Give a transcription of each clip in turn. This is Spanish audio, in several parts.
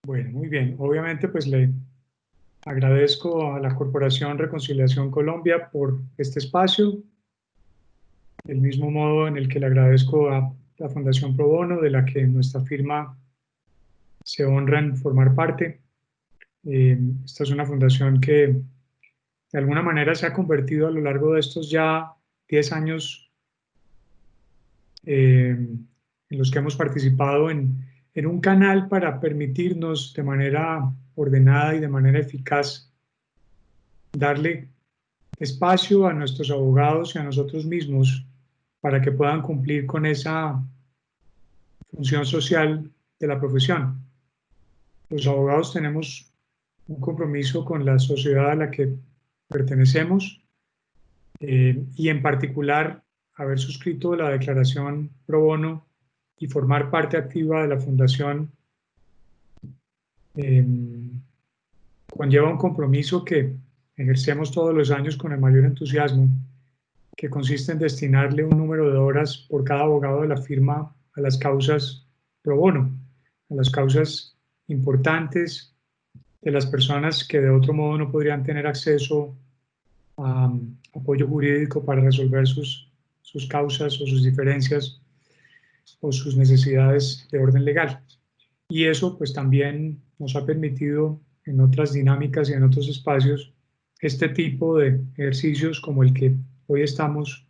Bueno, muy bien. Obviamente, pues le agradezco a la Corporación Reconciliación Colombia por este espacio, del mismo modo en el que le agradezco a la Fundación Pro Bono, de la que nuestra firma se honra en formar parte. Esta es una fundación que de alguna manera se ha convertido a lo largo de estos ya 10 años en los que hemos participado en un canal para permitirnos de manera ordenada y de manera eficaz darle espacio a nuestros abogados y a nosotros mismos para que puedan cumplir con esa función social de la profesión. Los abogados tenemos un compromiso con la sociedad a la que pertenecemos y en particular haber suscrito la declaración pro bono y formar parte activa de la fundación eh, conlleva un compromiso que ejercemos todos los años con el mayor entusiasmo, que consiste en destinarle un número de horas por cada abogado de la firma a las causas pro bono, a las causas importantes de las personas que de otro modo no podrían tener acceso a apoyo jurídico para resolver sus causas o sus diferencias o sus necesidades de orden legal. Y eso pues también nos ha permitido en otras dinámicas y en otros espacios este tipo de ejercicios como el que hoy estamos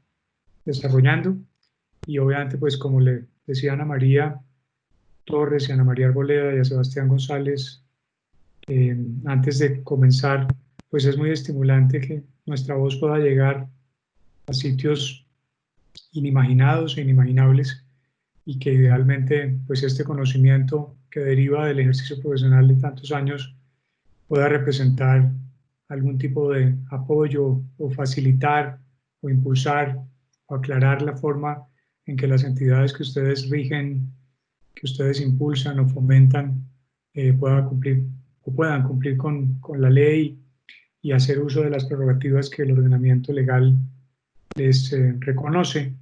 desarrollando. Y obviamente pues como le decía Ana María Torres y Ana María Arboleda y a Sebastián González antes de comenzar, pues es muy estimulante que nuestra voz pueda llegar a sitios inimaginados e inimaginables y que idealmente pues este conocimiento que deriva del ejercicio profesional de tantos años pueda representar algún tipo de apoyo o facilitar o impulsar o aclarar la forma en que las entidades que ustedes rigen, que ustedes impulsan o fomentan, puedan cumplir o puedan cumplir con la ley y hacer uso de las prerrogativas que el ordenamiento legal les reconoce,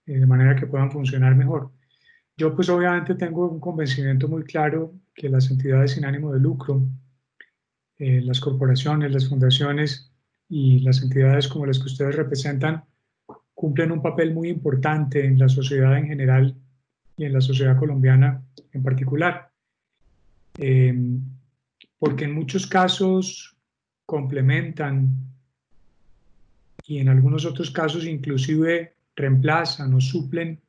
de manera que puedan funcionar mejor. Yo pues obviamente tengo un convencimiento muy claro que las entidades sin ánimo de lucro, las corporaciones, las fundaciones y las entidades como las que ustedes representan cumplen un papel muy importante en la sociedad en general y en la sociedad colombiana en particular, eh, porque en muchos casos complementan y en algunos otros casos inclusive reemplazan o suplen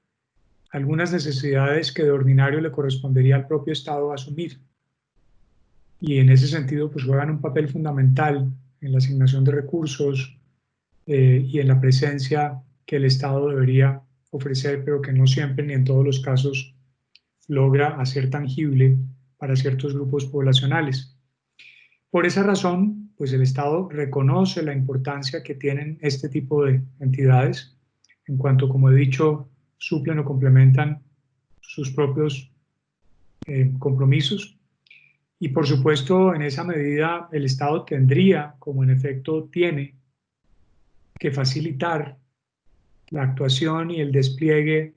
algunas necesidades que de ordinario le correspondería al propio Estado asumir. Y en ese sentido, pues juegan un papel fundamental en la asignación de recursos y en la presencia que el Estado debería ofrecer, pero que no siempre ni en todos los casos logra hacer tangible para ciertos grupos poblacionales. Por esa razón, pues el Estado reconoce la importancia que tienen este tipo de entidades en cuanto, como he dicho, suplen o complementan sus propios compromisos. Y por supuesto, en esa medida, el Estado tendría, como en efecto tiene, que facilitar la actuación y el despliegue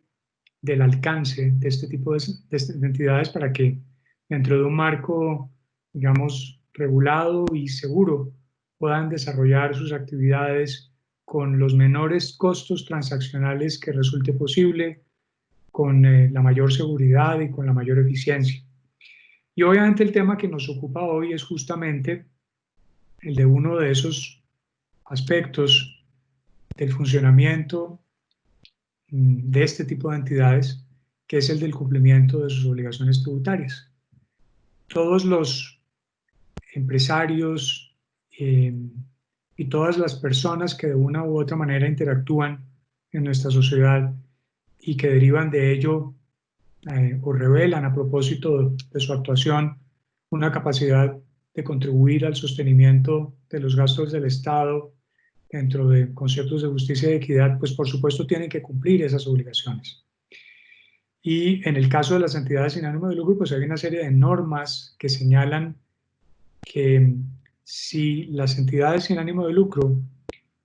del alcance de este tipo de entidades para que dentro de un marco, digamos, regulado y seguro, puedan desarrollar sus actividades con los menores costos transaccionales que resulte posible, con la mayor seguridad y con la mayor eficiencia. Y obviamente el tema que nos ocupa hoy es justamente el de uno de esos aspectos del funcionamiento de este tipo de entidades, que es el del cumplimiento de sus obligaciones tributarias. Todos los empresarios y todas las personas que de una u otra manera interactúan en nuestra sociedad y que derivan de ello o revelan a propósito de su actuación una capacidad de contribuir al sostenimiento de los gastos del Estado dentro de conceptos de justicia y equidad, pues por supuesto tienen que cumplir esas obligaciones. Y en el caso de las entidades sin ánimo de lucro, pues hay una serie de normas que señalan que si las entidades sin ánimo de lucro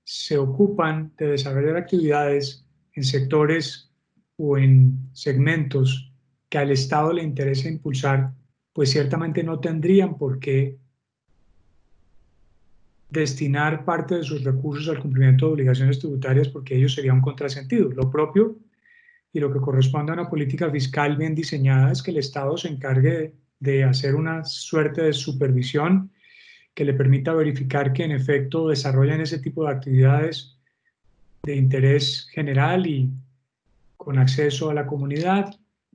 se ocupan de desarrollar actividades en sectores o en segmentos que al Estado le interesa impulsar, pues ciertamente no tendrían por qué destinar parte de sus recursos al cumplimiento de obligaciones tributarias, porque ello sería un contrasentido. Lo propio y lo que corresponde a una política fiscal bien diseñada es que el Estado se encargue de hacer una suerte de supervisión que le permita verificar que en efecto desarrollan ese tipo de actividades de interés general y con acceso a la comunidad,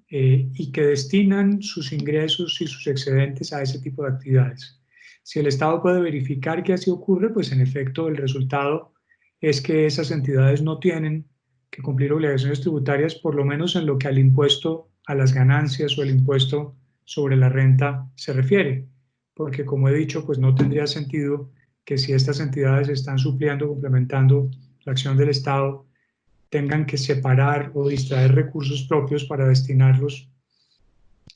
y que destinan sus ingresos y sus excedentes a ese tipo de actividades. Si el Estado puede verificar que así ocurre, pues en efecto el resultado es que esas entidades no tienen que cumplir obligaciones tributarias, por lo menos en lo que al impuesto a las ganancias o el impuesto sobre la renta se refiere, porque como he dicho, pues no tendría sentido que si estas entidades están supliendo, complementando la acción del Estado, tengan que separar o distraer recursos propios para destinarlos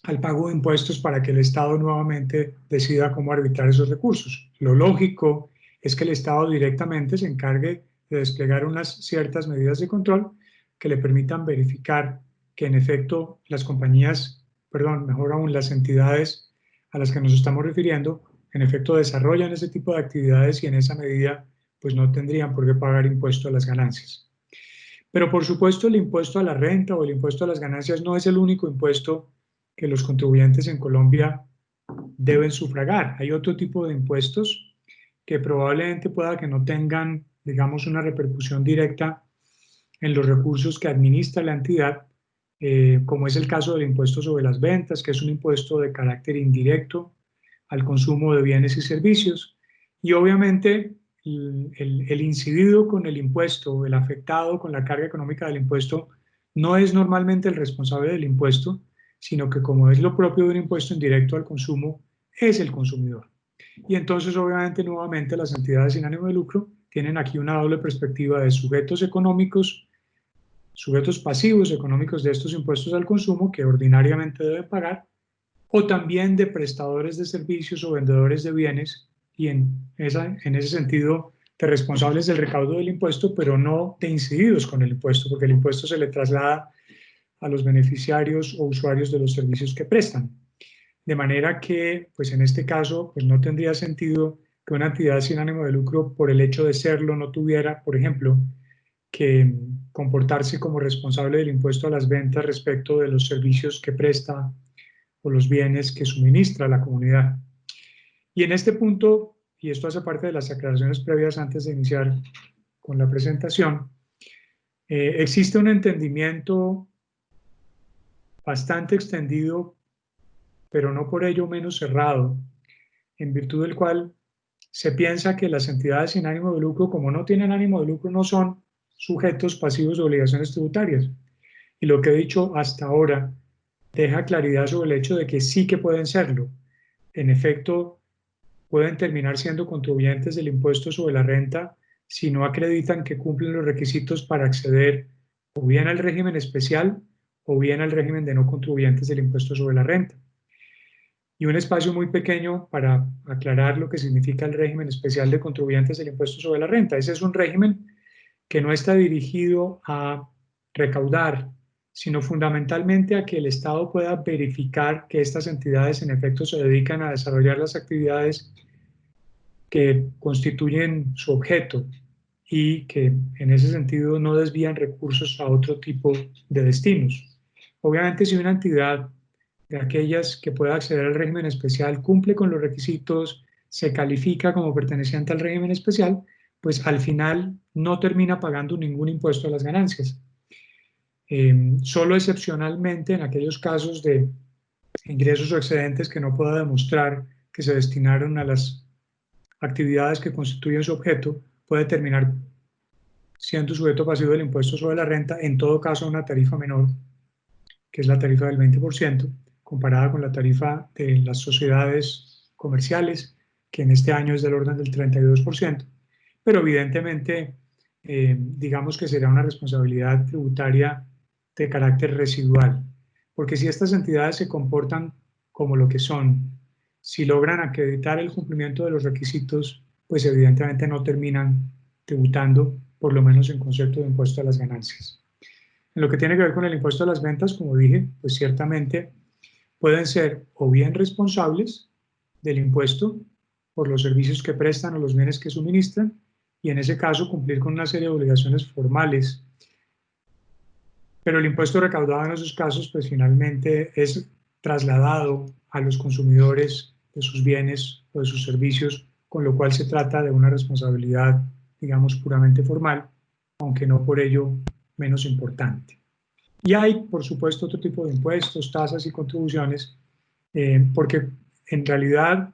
al pago de impuestos para que el Estado nuevamente decida cómo arbitrar esos recursos. Lo lógico es que el Estado directamente se encargue de desplegar unas ciertas medidas de control que le permitan verificar que en efecto las compañías, perdón, mejor aún las entidades a las que nos estamos refiriendo, en efecto desarrollan ese tipo de actividades y en esa medida pues no tendrían por qué pagar impuesto a las ganancias. Pero por supuesto el impuesto a la renta o el impuesto a las ganancias no es el único impuesto que los contribuyentes en Colombia deben sufragar. Hay otro tipo de impuestos que probablemente pueda que no tengan, digamos, una repercusión directa en los recursos que administra la entidad, como es el caso del impuesto sobre las ventas, que es un impuesto de carácter indirecto al consumo de bienes y servicios. Y obviamente el incidido con el impuesto, el afectado con la carga económica del impuesto, no es normalmente el responsable del impuesto, sino que como es lo propio de un impuesto indirecto al consumo, es el consumidor. Y entonces obviamente nuevamente las entidades sin ánimo de lucro tienen aquí una doble perspectiva de sujetos económicos, sujetos pasivos económicos de estos impuestos al consumo que ordinariamente deben pagar, o también de prestadores de servicios o vendedores de bienes, y en ese sentido de responsables del recaudo del impuesto, pero no de incididos con el impuesto, porque el impuesto se le traslada a los beneficiarios o usuarios de los servicios que prestan. De manera que, pues en este caso, pues no tendría sentido que una entidad sin ánimo de lucro, por el hecho de serlo, no tuviera, por ejemplo, que comportarse como responsable del impuesto a las ventas respecto de los servicios que presta o los bienes que suministra a la comunidad. Y en este punto, y esto hace parte de las aclaraciones previas antes de iniciar con la presentación, existe un entendimiento bastante extendido, pero no por ello menos cerrado, en virtud del cual se piensa que las entidades sin ánimo de lucro, como no tienen ánimo de lucro, no son sujetos pasivos de obligaciones tributarias. Y lo que he dicho hasta ahora deja claridad sobre el hecho de que sí que pueden serlo. En efecto, pueden terminar siendo contribuyentes del impuesto sobre la renta si no acreditan que cumplen los requisitos para acceder o bien al régimen especial o bien al régimen de no contribuyentes del impuesto sobre la renta. Y un espacio muy pequeño para aclarar lo que significa el régimen especial de contribuyentes del impuesto sobre la renta. Ese es un régimen que no está dirigido a recaudar, sino fundamentalmente a que el Estado pueda verificar que estas entidades en efecto se dedican a desarrollar las actividades que constituyen su objeto y que en ese sentido no desvían recursos a otro tipo de destinos. Obviamente, si una entidad de aquellas que pueda acceder al régimen especial cumple con los requisitos, se califica como perteneciente al régimen especial, pues al final no termina pagando ningún impuesto a las ganancias. Solo excepcionalmente en aquellos casos de ingresos o excedentes que no pueda demostrar que se destinaron a las actividades que constituyen su objeto, puede terminar siendo sujeto pasivo del impuesto sobre la renta, en todo caso a una tarifa menor, que es la tarifa del 20%, comparada con la tarifa de las sociedades comerciales, que en este año es del orden del 32%, pero evidentemente digamos que será una responsabilidad tributaria de carácter residual, porque si estas entidades se comportan como lo que son, si logran acreditar el cumplimiento de los requisitos, pues evidentemente no terminan tributando, por lo menos en concepto de impuesto a las ganancias. En lo que tiene que ver con el impuesto a las ventas, como dije, pues ciertamente pueden ser o bien responsables del impuesto por los servicios que prestan o los bienes que suministran, y en ese caso cumplir con una serie de obligaciones formales. Pero el impuesto recaudado en esos casos, pues finalmente es trasladado a los consumidores de sus bienes o de sus servicios, con lo cual se trata de una responsabilidad, digamos, puramente formal, aunque no por ello menos importante. Y hay, por supuesto, otro tipo de impuestos, tasas y contribuciones, porque en realidad,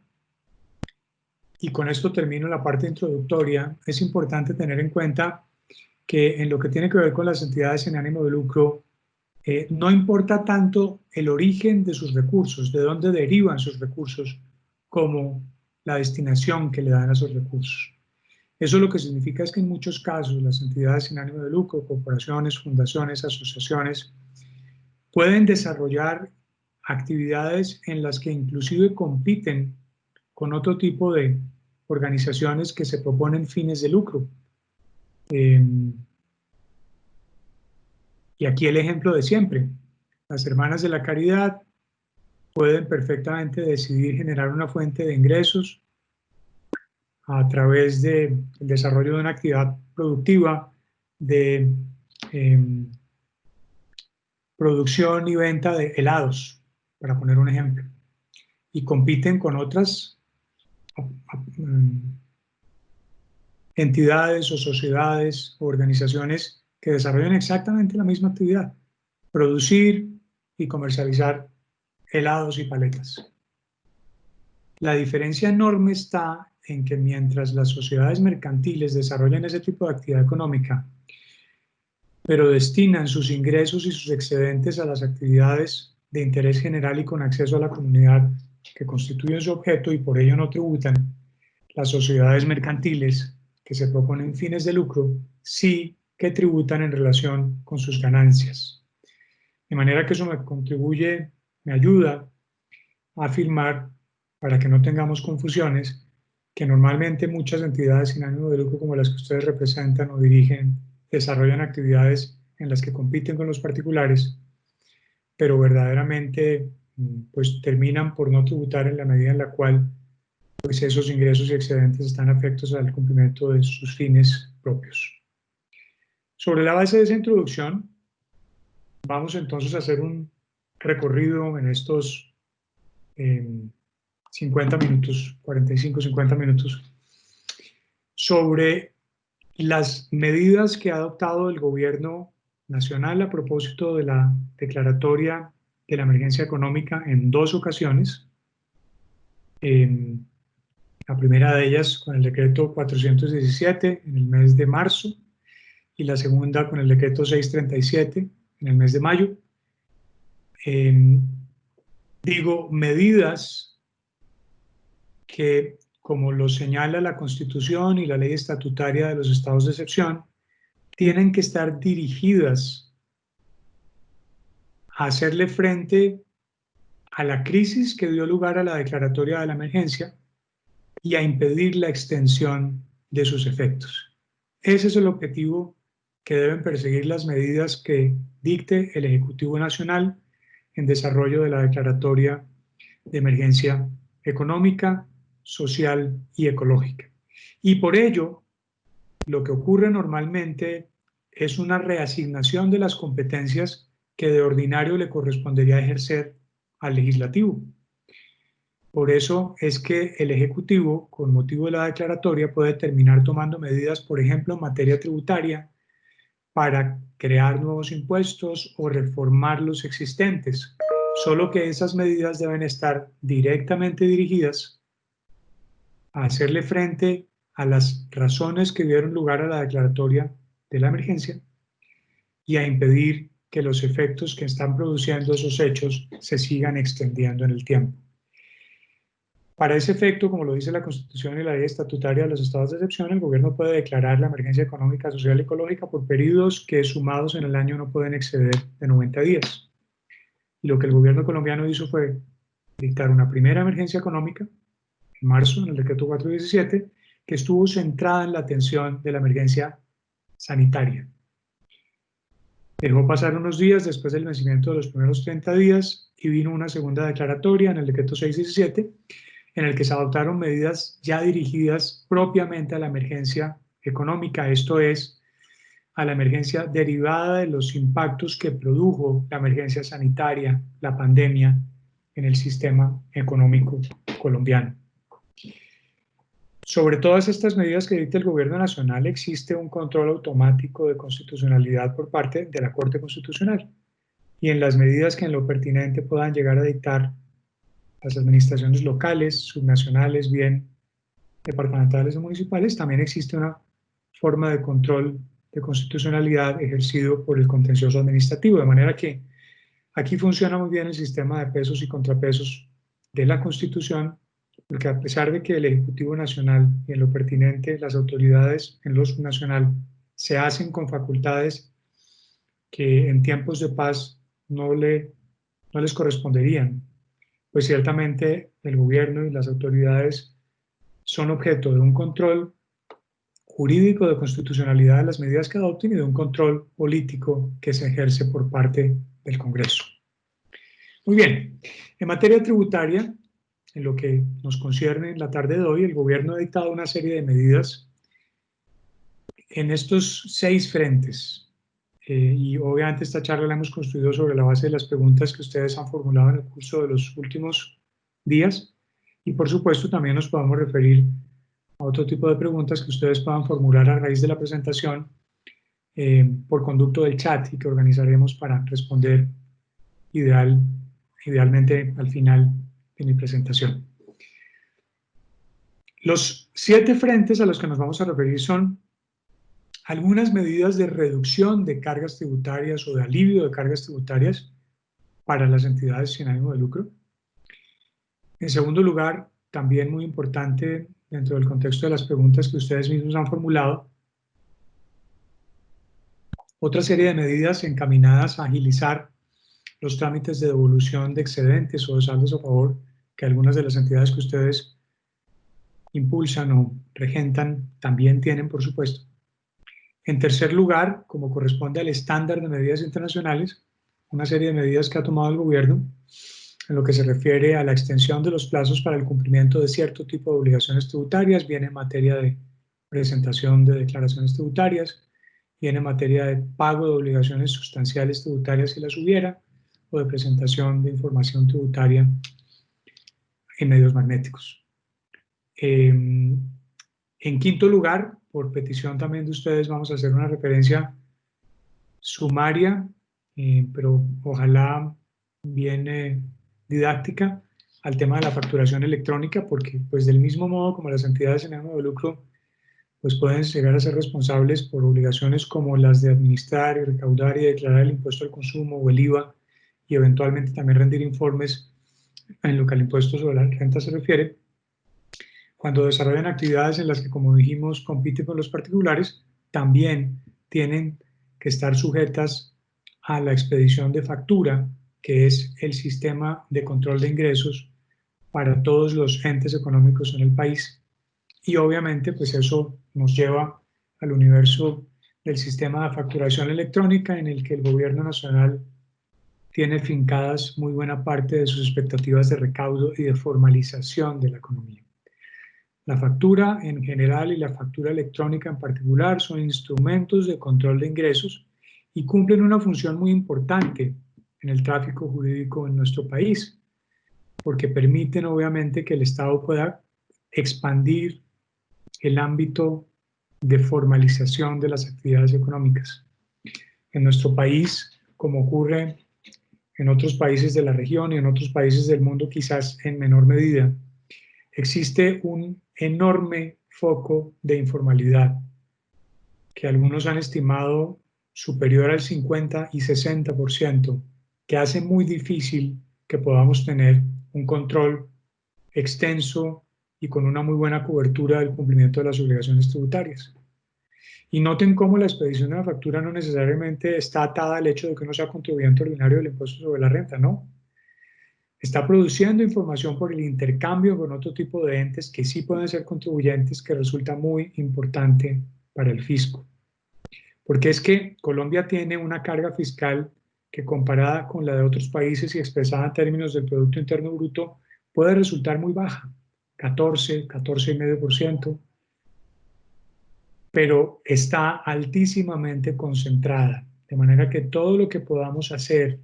y con esto termino la parte introductoria, es importante tener en cuenta que en lo que tiene que ver con las entidades sin ánimo de lucro, no importa tanto el origen de sus recursos, de dónde derivan sus recursos, como la destinación que le dan a esos recursos. Eso lo que significa es que en muchos casos las entidades sin ánimo de lucro, corporaciones, fundaciones, asociaciones, pueden desarrollar actividades en las que inclusive compiten con otro tipo de organizaciones que se proponen fines de lucro. Y aquí el ejemplo de siempre. Las hermanas de la caridad pueden perfectamente decidir generar una fuente de ingresos a través del desarrollo de una actividad productiva de producción y venta de helados, para poner un ejemplo. Y compiten con otras entidades o sociedades o organizaciones que desarrollan exactamente la misma actividad: producir y comercializar helados y paletas. La diferencia enorme está en que mientras las sociedades mercantiles desarrollan ese tipo de actividad económica, pero destinan sus ingresos y sus excedentes a las actividades de interés general y con acceso a la comunidad que constituyen su objeto y por ello no tributan, las sociedades mercantiles que se proponen fines de lucro sí que tributan en relación con sus ganancias. De manera que eso me ayuda a afirmar, para que no tengamos confusiones, que normalmente muchas entidades sin ánimo de lucro como las que ustedes representan o dirigen desarrollan actividades en las que compiten con los particulares, pero verdaderamente pues terminan por no tributar en la medida en la cual pues esos ingresos y excedentes están afectos al cumplimiento de sus fines propios. Sobre la base de esa introducción, vamos entonces a hacer un recorrido en estos 50 minutos, 45, 50 minutos, sobre las medidas que ha adoptado el gobierno nacional a propósito de la declaratoria de la emergencia económica en dos ocasiones. La primera de ellas con el decreto 417 en el mes de marzo y la segunda con el decreto 637 en el mes de mayo. Digo, medidas que, como lo señala la Constitución y la ley estatutaria de los estados de excepción, tienen que estar dirigidas a hacerle frente a la crisis que dio lugar a la declaratoria de la emergencia y a impedir la extensión de sus efectos. Ese es el objetivo que deben perseguir las medidas que dicte el Ejecutivo Nacional en desarrollo de la declaratoria de emergencia económica, social y ecológica. Y por ello, lo que ocurre normalmente es una reasignación de las competencias que de ordinario le correspondería ejercer al legislativo. Por eso es que el Ejecutivo, con motivo de la declaratoria, puede terminar tomando medidas, por ejemplo, en materia tributaria, para crear nuevos impuestos o reformar los existentes. Solo que esas medidas deben estar directamente dirigidas a hacerle frente a las razones que dieron lugar a la declaratoria de la emergencia y a impedir que los efectos que están produciendo esos hechos se sigan extendiendo en el tiempo. Para ese efecto, como lo dice la Constitución y la ley estatutaria de los estados de excepción, el gobierno puede declarar la emergencia económica, social y ecológica por periodos que sumados en el año no pueden exceder de 90 días. Y lo que el gobierno colombiano hizo fue dictar una primera emergencia económica en marzo, en el decreto 417, que estuvo centrada en la atención de la emergencia sanitaria. Dejó pasar unos días después del vencimiento de los primeros 30 días y vino una segunda declaratoria en el decreto 617, en el que se adoptaron medidas ya dirigidas propiamente a la emergencia económica, esto es, a la emergencia derivada de los impactos que produjo la emergencia sanitaria, la pandemia, en el sistema económico colombiano. Sobre todas estas medidas que dicta el Gobierno Nacional existe un control automático de constitucionalidad por parte de la Corte Constitucional, y en las medidas que en lo pertinente puedan llegar a dictar las administraciones locales, subnacionales, bien departamentales o municipales, también existe una forma de control de constitucionalidad ejercido por el contencioso administrativo, de manera que aquí funciona muy bien el sistema de pesos y contrapesos de la Constitución, porque a pesar de que el Ejecutivo Nacional y en lo pertinente las autoridades en lo subnacional se hacen con facultades que en tiempos de paz no les corresponderían, pues ciertamente el gobierno y las autoridades son objeto de un control jurídico de constitucionalidad de las medidas que adopten y de un control político que se ejerce por parte del Congreso. Muy bien, en materia tributaria, en lo que nos concierne en la tarde de hoy, el gobierno ha dictado una serie de medidas en estos 6 frentes. Y obviamente esta charla la hemos construido sobre la base de las preguntas que ustedes han formulado en el curso de los últimos días. Y por supuesto también nos podemos referir a otro tipo de preguntas que ustedes puedan formular a raíz de la presentación por conducto del chat y que organizaremos para responder idealmente al final de mi presentación. Los 7 frentes a los que nos vamos a referir son algunas medidas de reducción de cargas tributarias o de alivio de cargas tributarias para las entidades sin ánimo de lucro. En segundo lugar, también muy importante dentro del contexto de las preguntas que ustedes mismos han formulado, otra serie de medidas encaminadas a agilizar los trámites de devolución de excedentes o de saldos a favor que algunas de las entidades que ustedes impulsan o regentan también tienen, por supuesto. En tercer lugar, como corresponde al estándar de medidas internacionales, una serie de medidas que ha tomado el gobierno en lo que se refiere a la extensión de los plazos para el cumplimiento de cierto tipo de obligaciones tributarias, bien en materia de presentación de declaraciones tributarias, bien en materia de pago de obligaciones sustanciales tributarias si las hubiera, o de presentación de información tributaria en medios magnéticos. En quinto lugar, por petición también de ustedes, vamos a hacer una referencia sumaria, pero ojalá bien didáctica, al tema de la facturación electrónica, porque pues del mismo modo como las entidades sin ánimo de lucro pues pueden llegar a ser responsables por obligaciones como las de administrar y recaudar y declarar el impuesto al consumo o el IVA, y eventualmente también rendir informes en lo que al impuesto sobre la renta se refiere, cuando desarrollan actividades en las que, como dijimos, compiten con los particulares, también tienen que estar sujetas a la expedición de factura, que es el sistema de control de ingresos para todos los entes económicos en el país. Y obviamente, pues eso nos lleva al universo del sistema de facturación electrónica, en el que el gobierno nacional tiene fincadas muy buena parte de sus expectativas de recaudo y de formalización de la economía. La factura en general y la factura electrónica en particular son instrumentos de control de ingresos y cumplen una función muy importante en el tráfico jurídico en nuestro país, porque permiten obviamente que el Estado pueda expandir el ámbito de formalización de las actividades económicas. En nuestro país, como ocurre en otros países de la región y en otros países del mundo quizás en menor medida, existe un enorme foco de informalidad que algunos han estimado superior al 50 y 60%, que hace muy difícil que podamos tener un control extenso y con una muy buena cobertura del cumplimiento de las obligaciones tributarias. Y noten cómo la expedición de la factura no necesariamente está atada al hecho de que uno sea contribuyente ordinario del impuesto sobre la renta, no. Está produciendo información por el intercambio con otro tipo de entes que sí pueden ser contribuyentes, que resulta muy importante para el fisco. Porque es que Colombia tiene una carga fiscal que comparada con la de otros países y expresada en términos del Producto Interno Bruto puede resultar muy baja, 14, 14,5%, pero está altísimamente concentrada, de manera que todo lo que podamos hacer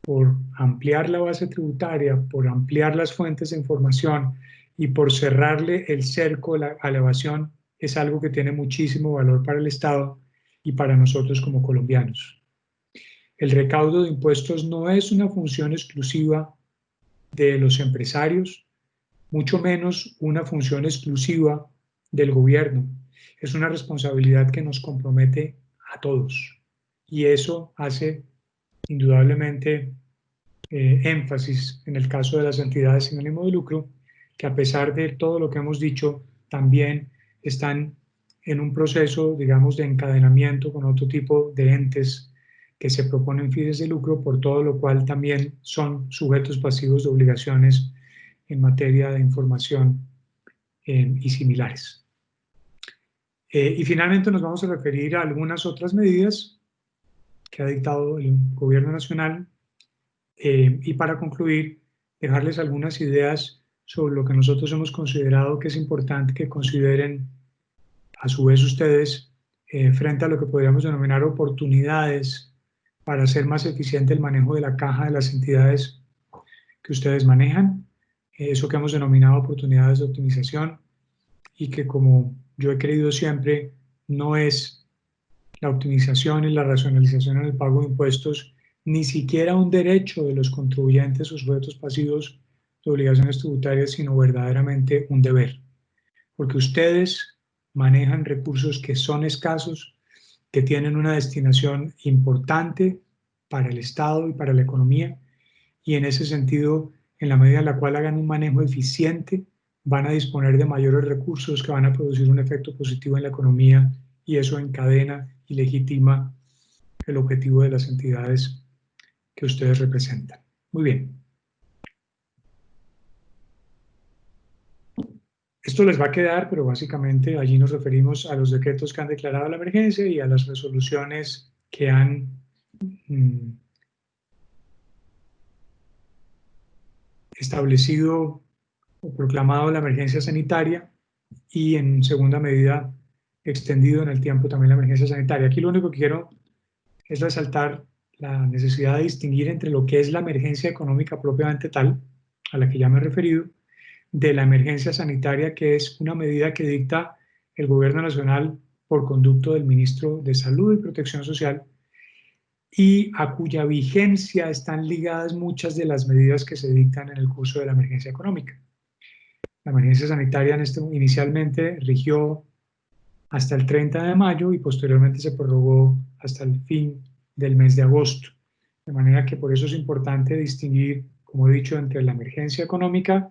por ampliar la base tributaria, por ampliar las fuentes de información y por cerrarle el cerco a la evasión es algo que tiene muchísimo valor para el Estado y para nosotros como colombianos. El recaudo de impuestos no es una función exclusiva de los empresarios, mucho menos una función exclusiva del gobierno. Es una responsabilidad que nos compromete a todos y eso hace indudablemente énfasis en el caso de las entidades sin ánimo de lucro, que a pesar de todo lo que hemos dicho, también están en un proceso, digamos, de encadenamiento con otro tipo de entes que se proponen fines de lucro, por todo lo cual también son sujetos pasivos de obligaciones en materia de información y similares. Y finalmente nos vamos a referir a algunas otras medidas que ha dictado el Gobierno Nacional y para concluir, dejarles algunas ideas sobre lo que nosotros hemos considerado que es importante que consideren a su vez ustedes frente a lo que podríamos denominar oportunidades para hacer más eficiente el manejo de la caja de las entidades que ustedes manejan, eso que hemos denominado oportunidades de optimización y que, como yo he creído siempre, no es la optimización y la racionalización en el pago de impuestos, ni siquiera un derecho de los contribuyentes o sujetos pasivos de obligaciones tributarias, sino verdaderamente un deber. Porque ustedes manejan recursos que son escasos, que tienen una destinación importante para el Estado y para la economía, y en ese sentido, en la medida en la cual hagan un manejo eficiente, van a disponer de mayores recursos que van a producir un efecto positivo en la economía, y eso encadena y legitima el objetivo de las entidades que ustedes representan. Muy bien. Esto les va a quedar, pero básicamente allí nos referimos a los decretos que han declarado la emergencia y a las resoluciones que han establecido o proclamado la emergencia sanitaria y en segunda medida extendido en el tiempo también la emergencia sanitaria. Aquí lo único que quiero es resaltar la necesidad de distinguir entre lo que es la emergencia económica propiamente tal, a la que ya me he referido, de la emergencia sanitaria, que es una medida que dicta el Gobierno Nacional por conducto del Ministro de Salud y Protección Social y a cuya vigencia están ligadas muchas de las medidas que se dictan en el curso de la emergencia económica. La emergencia sanitaria inicialmente rigió hasta el 30 de mayo y posteriormente se prorrogó hasta el fin del mes de agosto. De manera que por eso es importante distinguir, como he dicho, entre la emergencia económica,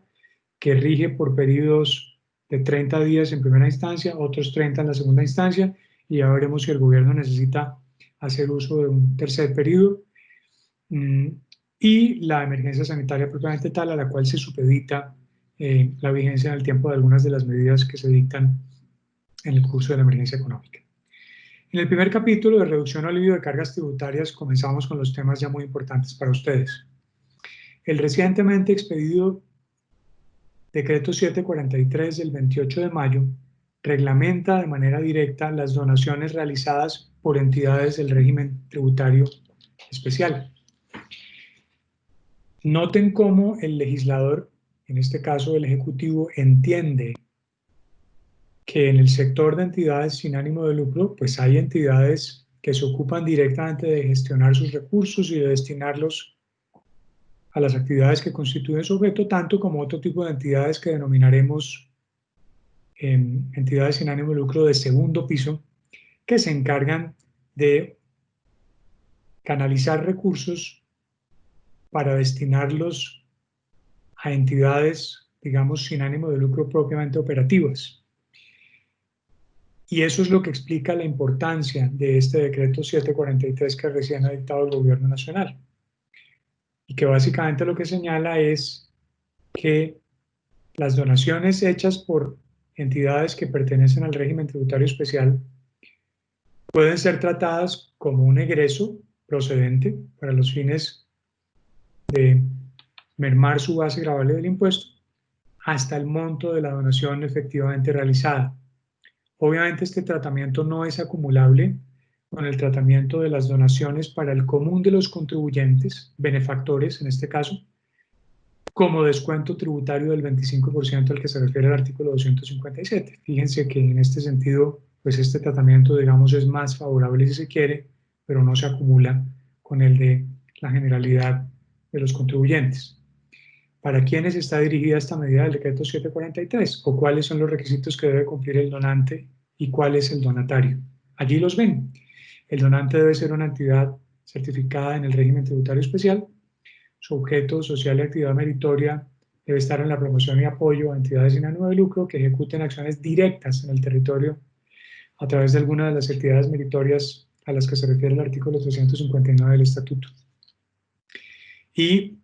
que rige por periodos de 30 días en primera instancia, otros 30 en la segunda instancia, y ya veremos si el gobierno necesita hacer uso de un tercer periodo, y la emergencia sanitaria propiamente tal, a la cual se supedita la vigencia en el tiempo de algunas de las medidas que se dictan en el curso de la emergencia económica. En el primer capítulo de reducción o alivio de cargas tributarias comenzamos con los temas ya muy importantes para ustedes. El recientemente expedido Decreto 743 del 28 de mayo reglamenta de manera directa las donaciones realizadas por entidades del régimen tributario especial. Noten cómo el legislador, en este caso el Ejecutivo, entiende que en el sector de entidades sin ánimo de lucro, pues hay entidades que se ocupan directamente de gestionar sus recursos y de destinarlos a las actividades que constituyen su objeto, tanto como otro tipo de entidades que denominaremos entidades sin ánimo de lucro de segundo piso, que se encargan de canalizar recursos para destinarlos a entidades, digamos, sin ánimo de lucro propiamente operativas. Y eso es lo que explica la importancia de este decreto 743 que recién ha dictado el Gobierno Nacional. Y que básicamente lo que señala es que las donaciones hechas por entidades que pertenecen al régimen tributario especial pueden ser tratadas como un egreso procedente para los fines de mermar su base gravable del impuesto, hasta el monto de la donación efectivamente realizada. Obviamente este tratamiento no es acumulable con el tratamiento de las donaciones para el común de los contribuyentes, benefactores en este caso, como descuento tributario del 25% al que se refiere el artículo 257. Fíjense que en este sentido, pues este tratamiento, digamos, es más favorable si se quiere, pero no se acumula con el de la generalidad de los contribuyentes. ¿Para quiénes está dirigida esta medida del decreto 743? ¿O cuáles son los requisitos que debe cumplir el donante y cuál es el donatario? Allí los ven. El donante debe ser una entidad certificada en el régimen tributario especial. Su objeto social y actividad meritoria debe estar en la promoción y apoyo a entidades sin ánimo de lucro que ejecuten acciones directas en el territorio a través de alguna de las actividades meritorias a las que se refiere el artículo 359 del Estatuto. Y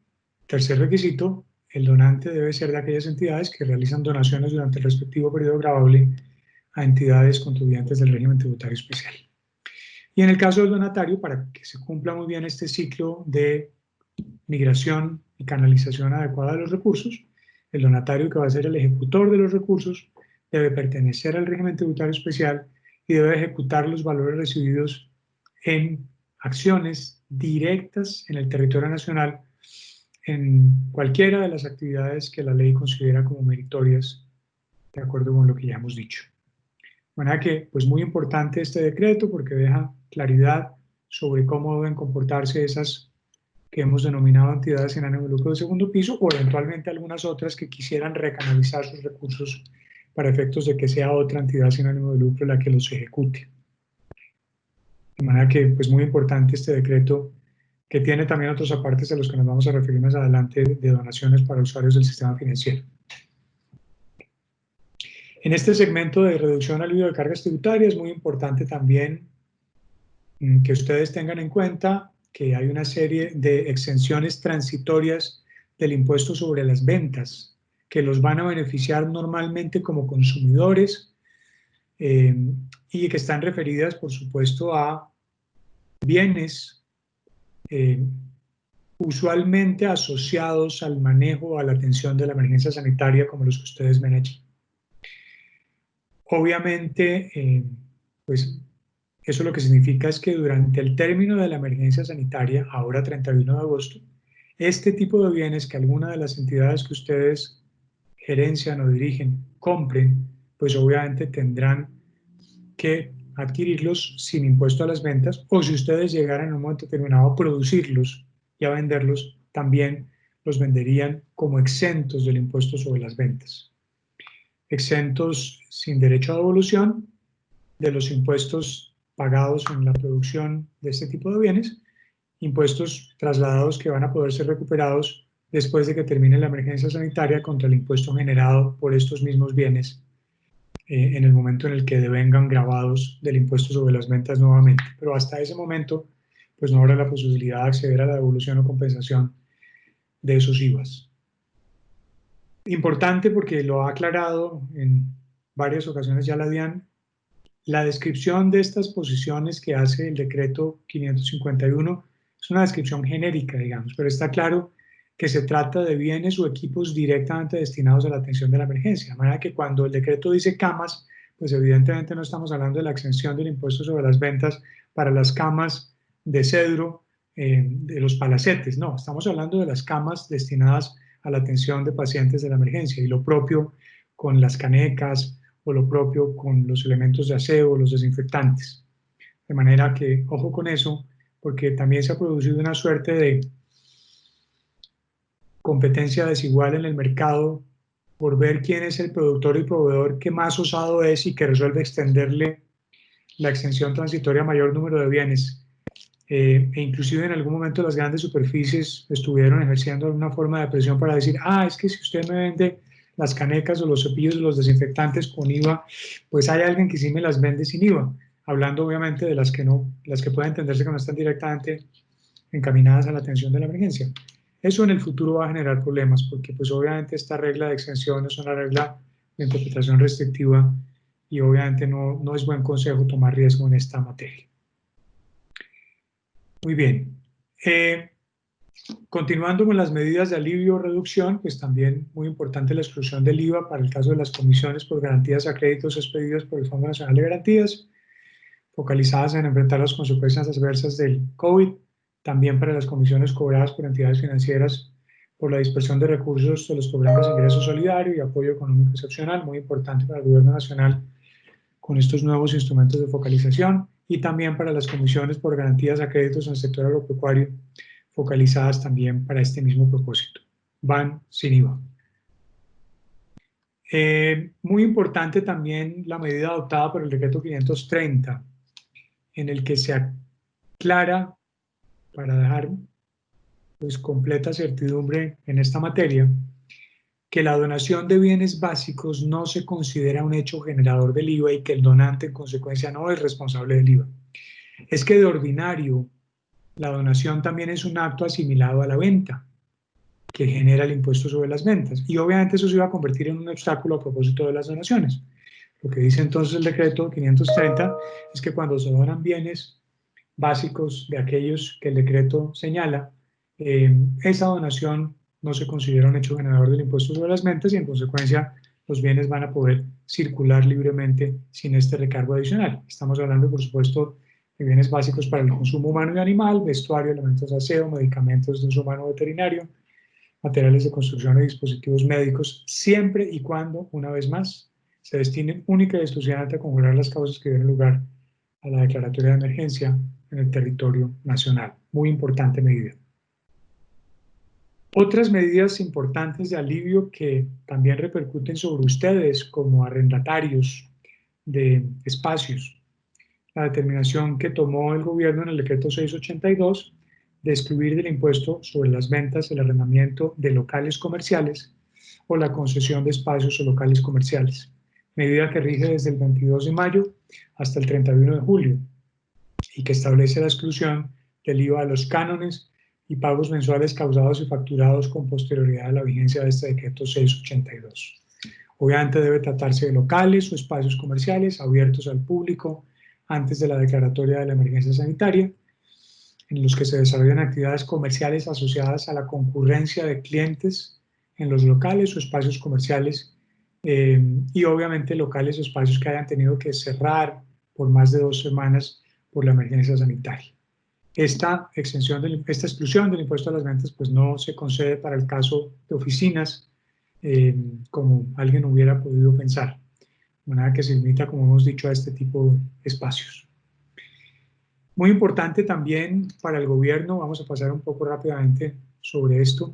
tercer requisito, el donante debe ser de aquellas entidades que realizan donaciones durante el respectivo periodo gravable a entidades contribuyentes del régimen tributario especial. Y en el caso del donatario, para que se cumpla muy bien este ciclo de migración y canalización adecuada de los recursos, el donatario, que va a ser el ejecutor de los recursos, debe pertenecer al régimen tributario especial y debe ejecutar los valores recibidos en acciones directas en el territorio nacional en cualquiera de las actividades que la ley considera como meritorias, de acuerdo con lo que ya hemos dicho. De manera que, pues muy importante este decreto porque deja claridad sobre cómo deben comportarse esas que hemos denominado entidades sin ánimo de lucro de segundo piso, o eventualmente algunas otras que quisieran recanalizar sus recursos para efectos de que sea otra entidad sin ánimo de lucro la que los ejecute. De manera que, pues muy importante este decreto, que tiene también otros apartes a los que nos vamos a referir más adelante, de donaciones para usuarios del sistema financiero. En este segmento de reducción alivio de cargas tributarias es muy importante también que ustedes tengan en cuenta que hay una serie de exenciones transitorias del impuesto sobre las ventas que los van a beneficiar normalmente como consumidores y que están referidas, por supuesto, a bienes usualmente asociados al manejo o a la atención de la emergencia sanitaria, como los que ustedes ven allí. Obviamente, pues eso lo que significa es que durante el término de la emergencia sanitaria, ahora 31 de agosto, este tipo de bienes que alguna de las entidades que ustedes gerencian o dirigen compren, pues obviamente tendrán que adquirirlos sin impuesto a las ventas, o si ustedes llegaran en un momento determinado a producirlos y a venderlos, también los venderían como exentos del impuesto sobre las ventas. Exentos sin derecho a devolución de los impuestos pagados en la producción de este tipo de bienes, impuestos trasladados que van a poder ser recuperados después de que termine la emergencia sanitaria contra el impuesto generado por estos mismos bienes en el momento en el que devengan gravados del impuesto sobre las ventas nuevamente. Pero hasta ese momento, pues no habrá la posibilidad de acceder a la devolución o compensación de esos IVAs. Importante porque lo ha aclarado en varias ocasiones ya la DIAN. La descripción de estas posiciones que hace el decreto 551 es una descripción genérica, digamos, pero está claro que se trata de bienes o equipos directamente destinados a la atención de la emergencia. De manera que cuando el decreto dice camas, pues evidentemente no estamos hablando de la exención del impuesto sobre las ventas para las camas de cedro de los palacetes, no, estamos hablando de las camas destinadas a la atención de pacientes de la emergencia, y lo propio con las canecas, o lo propio con los elementos de aseo, los desinfectantes. De manera que, ojo con eso, porque también se ha producido una suerte de competencia desigual en el mercado por ver quién es el productor y proveedor que más osado es y que resuelve extenderle la exención transitoria a mayor número de bienes. E inclusive en algún momento las grandes superficies estuvieron ejerciendo alguna forma de presión para decir, es que si usted me vende las canecas o los cepillos o los desinfectantes con IVA, pues hay alguien que sí me las vende sin IVA, hablando obviamente de las que no, las que pueden entenderse que no están directamente encaminadas a la atención de la emergencia. Eso en el futuro va a generar problemas, porque pues obviamente esta regla de exención es una regla de interpretación restrictiva y obviamente no es buen consejo tomar riesgo en esta materia. Muy bien. Continuando con las medidas de alivio o reducción, pues también muy importante la exclusión del IVA para el caso de las comisiones por garantías a créditos expedidos por el Fondo Nacional de Garantías, focalizadas en enfrentar las consecuencias adversas del COVID, también para las comisiones cobradas por entidades financieras por la dispersión de recursos de los programas de ingreso solidario y apoyo económico excepcional, muy importante para el Gobierno Nacional con estos nuevos instrumentos de focalización, y también para las comisiones por garantías a créditos en el sector agropecuario, focalizadas también para este mismo propósito. Van sin IVA. Muy importante también la medida adoptada por el decreto 530, en el que se aclara, para dejar pues completa certidumbre en esta materia, que la donación de bienes básicos no se considera un hecho generador del IVA y que el donante en consecuencia no es responsable del IVA. Es que de ordinario la donación también es un acto asimilado a la venta que genera el impuesto sobre las ventas, y obviamente eso se iba a convertir en un obstáculo a propósito de las donaciones. Lo que dice entonces el decreto 530 es que cuando se donan bienes básicos de aquellos que el decreto señala, esa donación no se considera un hecho generador del impuesto sobre las ventas y en consecuencia los bienes van a poder circular libremente sin este recargo adicional. Estamos hablando, por supuesto, de bienes básicos para el consumo humano y animal, vestuario, elementos de aseo, medicamentos de uso humano veterinario, materiales de construcción y dispositivos médicos, siempre y cuando, una vez más, se destinen única y exclusivamente a conjurar las causas que dieron lugar a la declaratoria de emergencia en el territorio nacional. Muy importante medida. Otras medidas importantes de alivio que también repercuten sobre ustedes como arrendatarios de espacios. La determinación que tomó el gobierno en el decreto 682 de excluir del impuesto sobre las ventas el arrendamiento de locales comerciales o la concesión de espacios o locales comerciales, medida que rige desde el 22 de mayo hasta el 31 de julio y que establece la exclusión del IVA a los cánones y pagos mensuales causados y facturados con posterioridad a la vigencia de este decreto 682. Obviamente debe tratarse de locales o espacios comerciales abiertos al público antes de la declaratoria de la emergencia sanitaria, en los que se desarrollan actividades comerciales asociadas a la concurrencia de clientes en los locales o espacios comerciales, y obviamente locales o espacios que hayan tenido que cerrar por más de 2 semanas por la emergencia sanitaria. Esta exclusión del impuesto a las ventas pues no se concede para el caso de oficinas, como alguien hubiera podido pensar, de manera que se limita, como hemos dicho, a este tipo de espacios. Muy importante también para el gobierno, vamos a pasar un poco rápidamente sobre esto,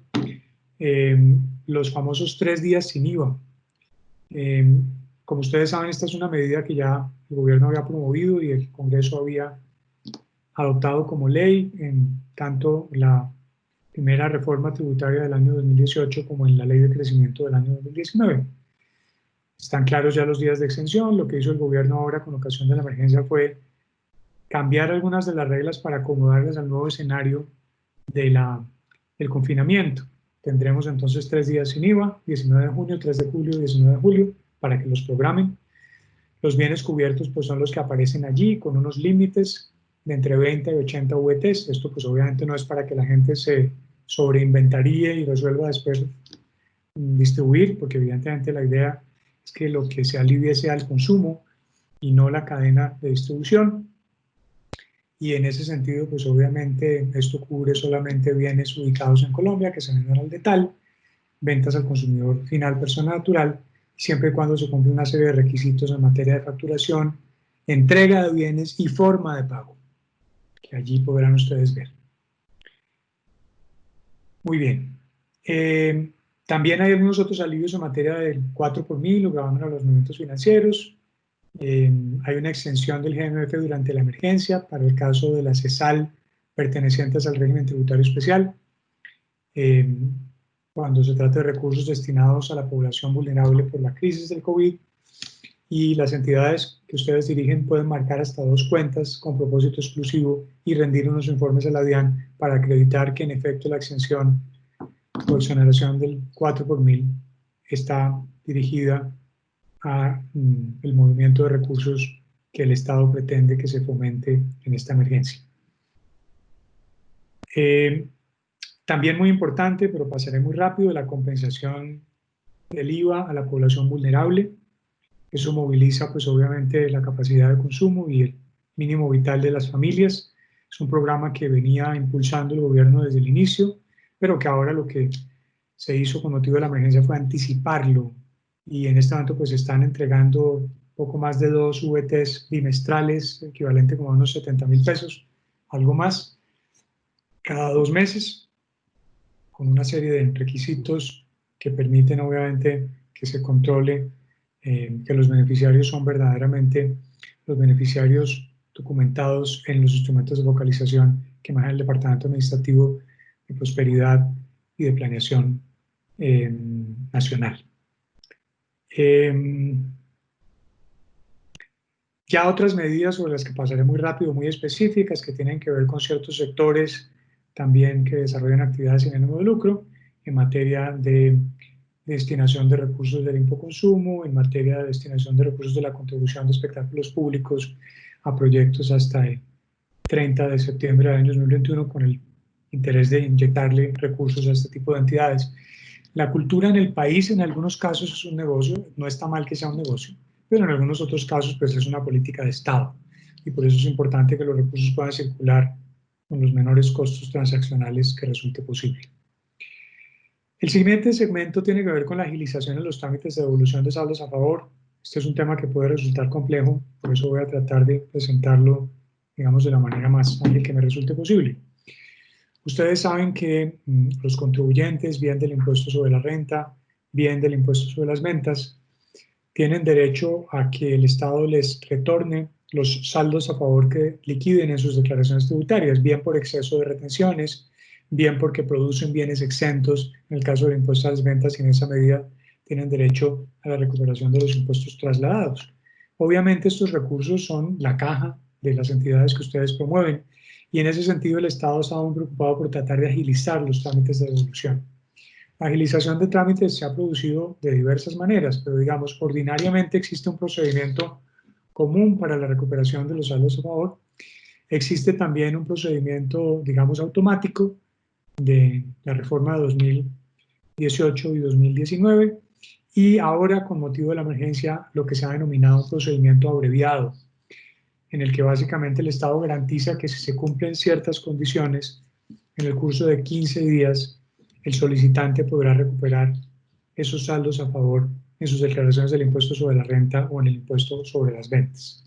los famosos 3 días sin IVA. Como ustedes saben, esta es una medida que ya el gobierno había promovido y el Congreso había adoptado como ley en tanto la primera reforma tributaria del año 2018 como en la ley de crecimiento del año 2019. Están claros ya los días de exención. Lo que hizo el gobierno ahora con ocasión de la emergencia fue cambiar algunas de las reglas para acomodarlas al nuevo escenario del confinamiento. Tendremos entonces 3 días sin IVA, 19 de junio, 3 de julio, 19 de julio, para que los programen. Los bienes cubiertos pues son los que aparecen allí con unos límites de entre 20 y 80 VTs. Esto pues obviamente no es para que la gente se sobreinventaríe y resuelva después distribuir, porque evidentemente la idea es que lo que se alivie sea el consumo y no la cadena de distribución. Y en ese sentido, pues obviamente esto cubre solamente bienes ubicados en Colombia que se vendan al detal, ventas al consumidor final, persona natural, siempre y cuando se cumpla una serie de requisitos en materia de facturación, entrega de bienes y forma de pago, que allí podrán ustedes ver. Muy bien. También hay algunos otros alivios en materia del 4 por 1000 o gravamen a los movimientos financieros. Hay una extensión del GMF durante la emergencia para el caso de las CESAL pertenecientes al régimen tributario especial, cuando se trata de recursos destinados a la población vulnerable por la crisis del COVID, y las entidades que ustedes dirigen pueden marcar hasta 2 cuentas con propósito exclusivo y rendir unos informes a la DIAN para acreditar que en efecto la exención o exoneración del 4 por 1000 está dirigida a el movimiento de recursos que el Estado pretende que se fomente en esta emergencia. También muy importante, pero pasaré muy rápido, la compensación del IVA a la población vulnerable. Eso moviliza pues obviamente la capacidad de consumo y el mínimo vital de las familias. Es un programa que venía impulsando el gobierno desde el inicio, pero que ahora lo que se hizo con motivo de la emergencia fue anticiparlo, y en este momento pues se están entregando poco más de 2 VTs bimestrales, equivalente como a unos 70.000 pesos, algo más, cada 2 meses, con una serie de requisitos que permiten obviamente que se controle que los beneficiarios son verdaderamente los beneficiarios documentados en los instrumentos de localización que maneja el Departamento Administrativo de Prosperidad y de Planeación Nacional. Ya otras medidas sobre las que pasaré muy rápido, muy específicas, que tienen que ver con ciertos sectores también que desarrollan actividades sin ánimo de lucro, en materia de destinación de recursos del Infoconsumo, en materia de destinación de recursos de la contribución de espectáculos públicos a proyectos hasta el 30 de septiembre del año 2021, con el interés de inyectarle recursos a este tipo de entidades. La cultura en el país en algunos casos es un negocio, no está mal que sea un negocio, pero en algunos otros casos pues es una política de Estado, y por eso es importante que los recursos puedan circular con los menores costos transaccionales que resulte posible. El siguiente segmento tiene que ver con la agilización en los trámites de devolución de saldos a favor. Este es un tema que puede resultar complejo, por eso voy a tratar de presentarlo, digamos, de la manera más ágil que me resulte posible. Ustedes saben que los contribuyentes, bien del impuesto sobre la renta, bien del impuesto sobre las ventas, tienen derecho a que el Estado les retorne los saldos a favor que liquiden en sus declaraciones tributarias, bien por exceso de retenciones, bien porque producen bienes exentos, en el caso del impuesto a las ventas, y en esa medida tienen derecho a la recuperación de los impuestos trasladados. Obviamente estos recursos son la caja de las entidades que ustedes promueven, y en ese sentido el Estado está muy preocupado por tratar de agilizar los trámites de devolución. La agilización de trámites se ha producido de diversas maneras, pero digamos, ordinariamente existe un procedimiento común para la recuperación de los saldos a favor. Existe también un procedimiento, digamos, automático de la reforma de 2018 y 2019, y ahora, con motivo de la emergencia, lo que se ha denominado un procedimiento abreviado, en el que básicamente el Estado garantiza que si se cumplen ciertas condiciones, en el curso de 15 días, el solicitante podrá recuperar esos saldos a favor en sus declaraciones del impuesto sobre la renta o en el impuesto sobre las ventas.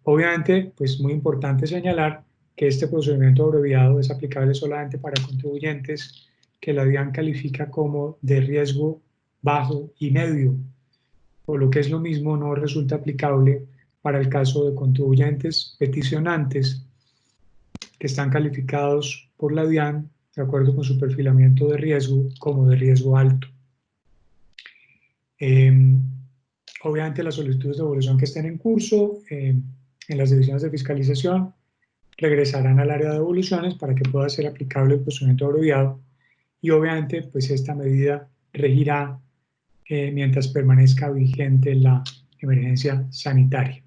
Obviamente, pues muy importante señalar que este procedimiento abreviado es aplicable solamente para contribuyentes que la DIAN califica como de riesgo bajo y medio, o lo que es lo mismo, no resulta aplicable para el caso de contribuyentes peticionantes que están calificados por la DIAN de acuerdo con su perfilamiento de riesgo como de riesgo alto. Obviamente las solicitudes de devolución que estén en curso en las divisiones de fiscalización regresarán al área de devoluciones para que pueda ser aplicable el procedimiento abreviado, y obviamente pues esta medida regirá mientras permanezca vigente la emergencia sanitaria.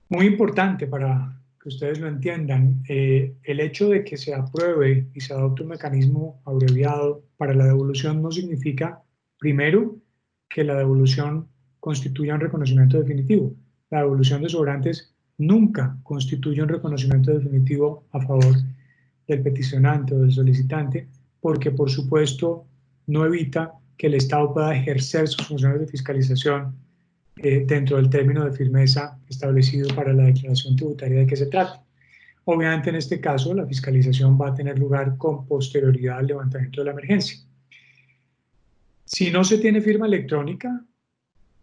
Muy importante para que ustedes lo entiendan, el hecho de que se apruebe y se adopte un mecanismo abreviado para la devolución no significa, primero, que la devolución constituya un reconocimiento definitivo. La devolución de sobrantes nunca constituye un reconocimiento definitivo a favor del peticionante o del solicitante, porque por supuesto no evita que el Estado pueda ejercer sus funciones de fiscalización dentro del término de firmeza establecido para la declaración tributaria de que se trate. Obviamente en este caso la fiscalización va a tener lugar con posterioridad al levantamiento de la emergencia. Si no se tiene firma electrónica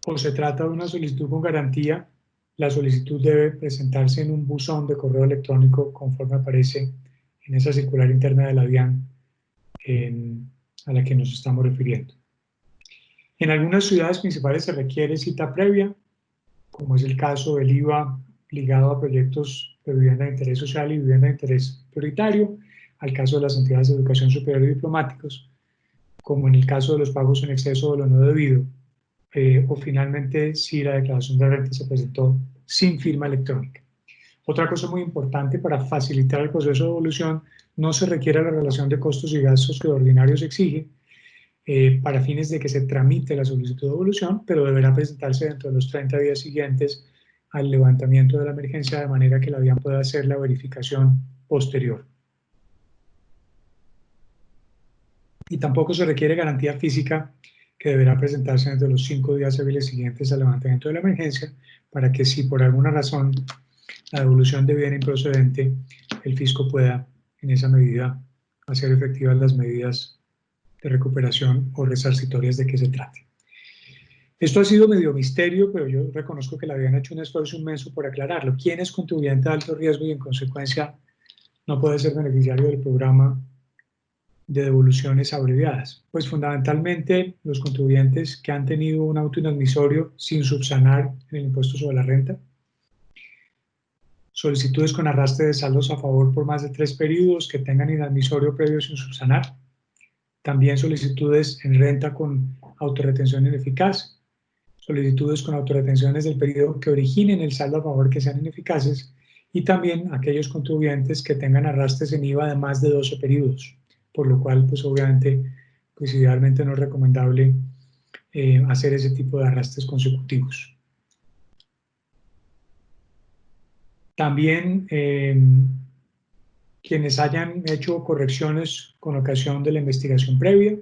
o se trata de una solicitud con garantía, la solicitud debe presentarse en un buzón de correo electrónico conforme aparece en esa circular interna de la DIAN a la que nos estamos refiriendo. En algunas ciudades principales se requiere cita previa, como es el caso del IVA ligado a proyectos de vivienda de interés social y vivienda de interés prioritario, al caso de las entidades de educación superior y diplomáticos, como en el caso de los pagos en exceso de lo no debido, o finalmente si la declaración de renta se presentó sin firma electrónica. Otra cosa muy importante para facilitar el proceso de devolución, no se requiere la relación de costos y gastos que de ordinario se exige para fines de que se tramite la solicitud de devolución, pero deberá presentarse dentro de los 30 días siguientes al levantamiento de la emergencia, de manera que la DIAN pueda hacer la verificación posterior. Y tampoco se requiere garantía física, que deberá presentarse dentro de los 5 días hábiles siguientes al levantamiento de la emergencia, para que si por alguna razón la devolución debiera improcedente, el fisco pueda en esa medida hacer efectivas las medidas de recuperación o resarcitorias de que se trate. Esto ha sido medio misterio, pero yo reconozco que la DIAN ha hecho un esfuerzo inmenso por aclararlo. ¿Quién es contribuyente de alto riesgo y en consecuencia no puede ser beneficiario del programa de devoluciones abreviadas? Pues fundamentalmente los contribuyentes que han tenido un auto inadmisorio sin subsanar en el impuesto sobre la renta, solicitudes con arrastre de saldos a favor por más de 3 periodos que tengan inadmisorio previo sin subsanar, también solicitudes en renta con autorretención ineficaz, solicitudes con autorretenciones del periodo que originen el saldo a favor que sean ineficaces, y también aquellos contribuyentes que tengan arrastres en IVA de más de 12 periodos, por lo cual pues obviamente pues idealmente no es recomendable hacer ese tipo de arrastres consecutivos. También quienes hayan hecho correcciones con ocasión de la investigación previa,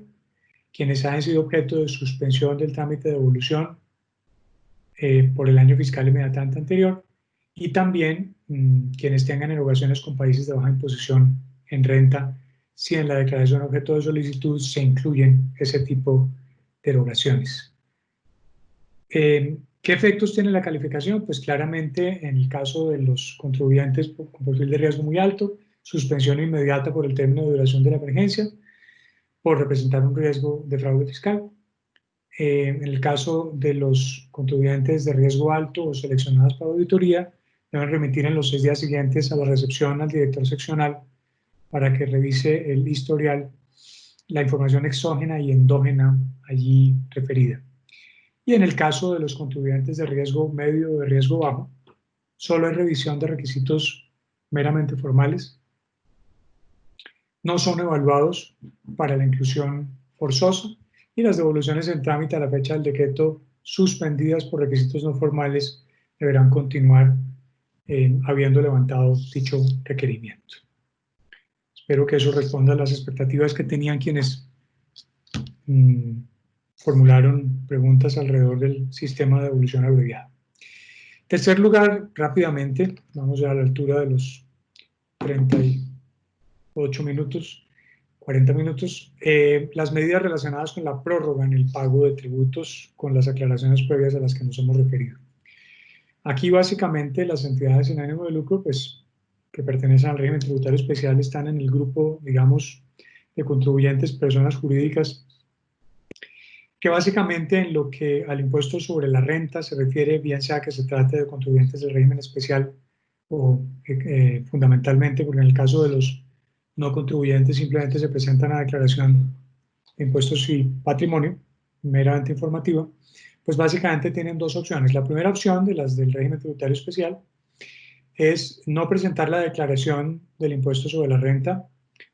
quienes hayan sido objeto de suspensión del trámite de devolución por el año fiscal inmediatamente anterior, y también quienes tengan erogaciones con países de baja imposición en renta, si en la declaración objeto de solicitud se incluyen ese tipo de erogaciones. ¿Qué efectos tiene la calificación? Pues claramente en el caso de los contribuyentes con perfil de riesgo muy alto, suspensión inmediata por el término de duración de la emergencia, por representar un riesgo de fraude fiscal. En el caso de los contribuyentes de riesgo alto o seleccionados para auditoría, deben remitir en los 6 días siguientes a la recepción al director seccional para que revise el historial, la información exógena y endógena allí referida. Y en el caso de los contribuyentes de riesgo medio o de riesgo bajo, solo hay revisión de requisitos meramente formales, no son evaluados para la inclusión forzosa, y las devoluciones en trámite a la fecha del decreto suspendidas por requisitos no formales deberán continuar habiendo levantado dicho requerimiento. Espero que eso responda a las expectativas que tenían quienes formularon preguntas alrededor del sistema de devolución abreviada. En tercer lugar, rápidamente, vamos ya a la altura de los 38 minutos, 40 minutos, las medidas relacionadas con la prórroga en el pago de tributos con las aclaraciones previas a las que nos hemos referido. Aquí básicamente las entidades sin ánimo de lucro, pues, que pertenecen al régimen tributario especial, están en el grupo, digamos, de contribuyentes, personas jurídicas, que básicamente en lo que al impuesto sobre la renta se refiere, bien sea que se trate de contribuyentes del régimen especial o fundamentalmente, porque en el caso de los no contribuyentes simplemente se presentan a declaración de impuestos y patrimonio, meramente informativa, pues básicamente tienen dos opciones. La primera opción, de las del régimen tributario especial, es no presentar la declaración del impuesto sobre la renta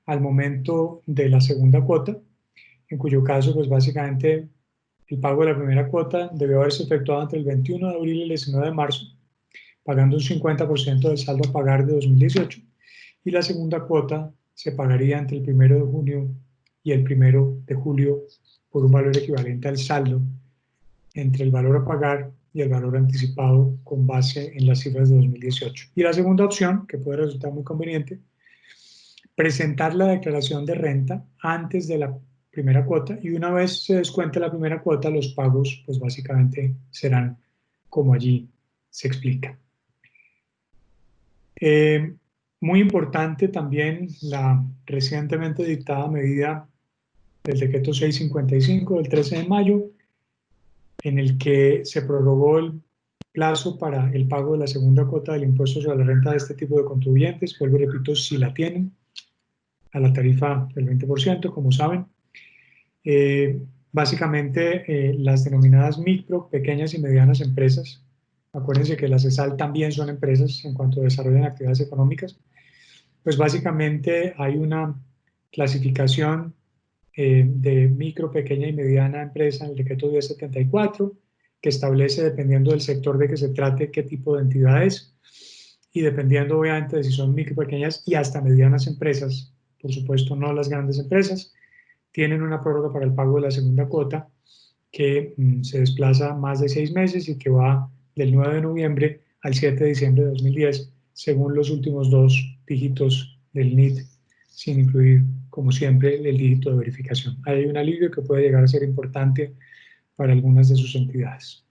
al momento de la segunda cuota, en cuyo caso, pues básicamente el pago de la primera cuota debió haberse efectuado entre el 21 de abril y el 19 de marzo, pagando un 50% del saldo a pagar de 2018, y la segunda cuota se pagaría entre el 1 de junio y el 1 de julio por un valor equivalente al saldo entre el valor a pagar y el valor anticipado con base en las cifras de 2018. Y la segunda opción, que puede resultar muy conveniente, presentar la declaración de renta antes de la primera cuota, y una vez se descuente la primera cuota, los pagos pues básicamente serán como allí se explica. Muy importante también la recientemente dictada medida del decreto 655 del 13 de mayo, en el que se prorrogó el plazo para el pago de la segunda cuota del impuesto sobre la renta de este tipo de contribuyentes. Vuelvo y repito, si la tienen, a la tarifa del 20%, como saben. Básicamente, las denominadas micro, pequeñas y medianas empresas acuérdense que las CESAL también son empresas en cuanto desarrollan actividades económicas, pues básicamente hay una clasificación de micro, pequeña y mediana empresa en el decreto 1074, que establece, dependiendo del sector de que se trate, qué tipo de entidad es, y dependiendo obviamente de si son micro, pequeñas y hasta medianas empresas, por supuesto no las grandes empresas, tienen una prórroga para el pago de la segunda cuota que se desplaza más de 6 meses y que va del 9 de noviembre al 7 de diciembre de 2010, según los últimos 2 dígitos del NIT, sin incluir, como siempre, el dígito de verificación. Hay un alivio que puede llegar a ser importante para algunas de sus entidades.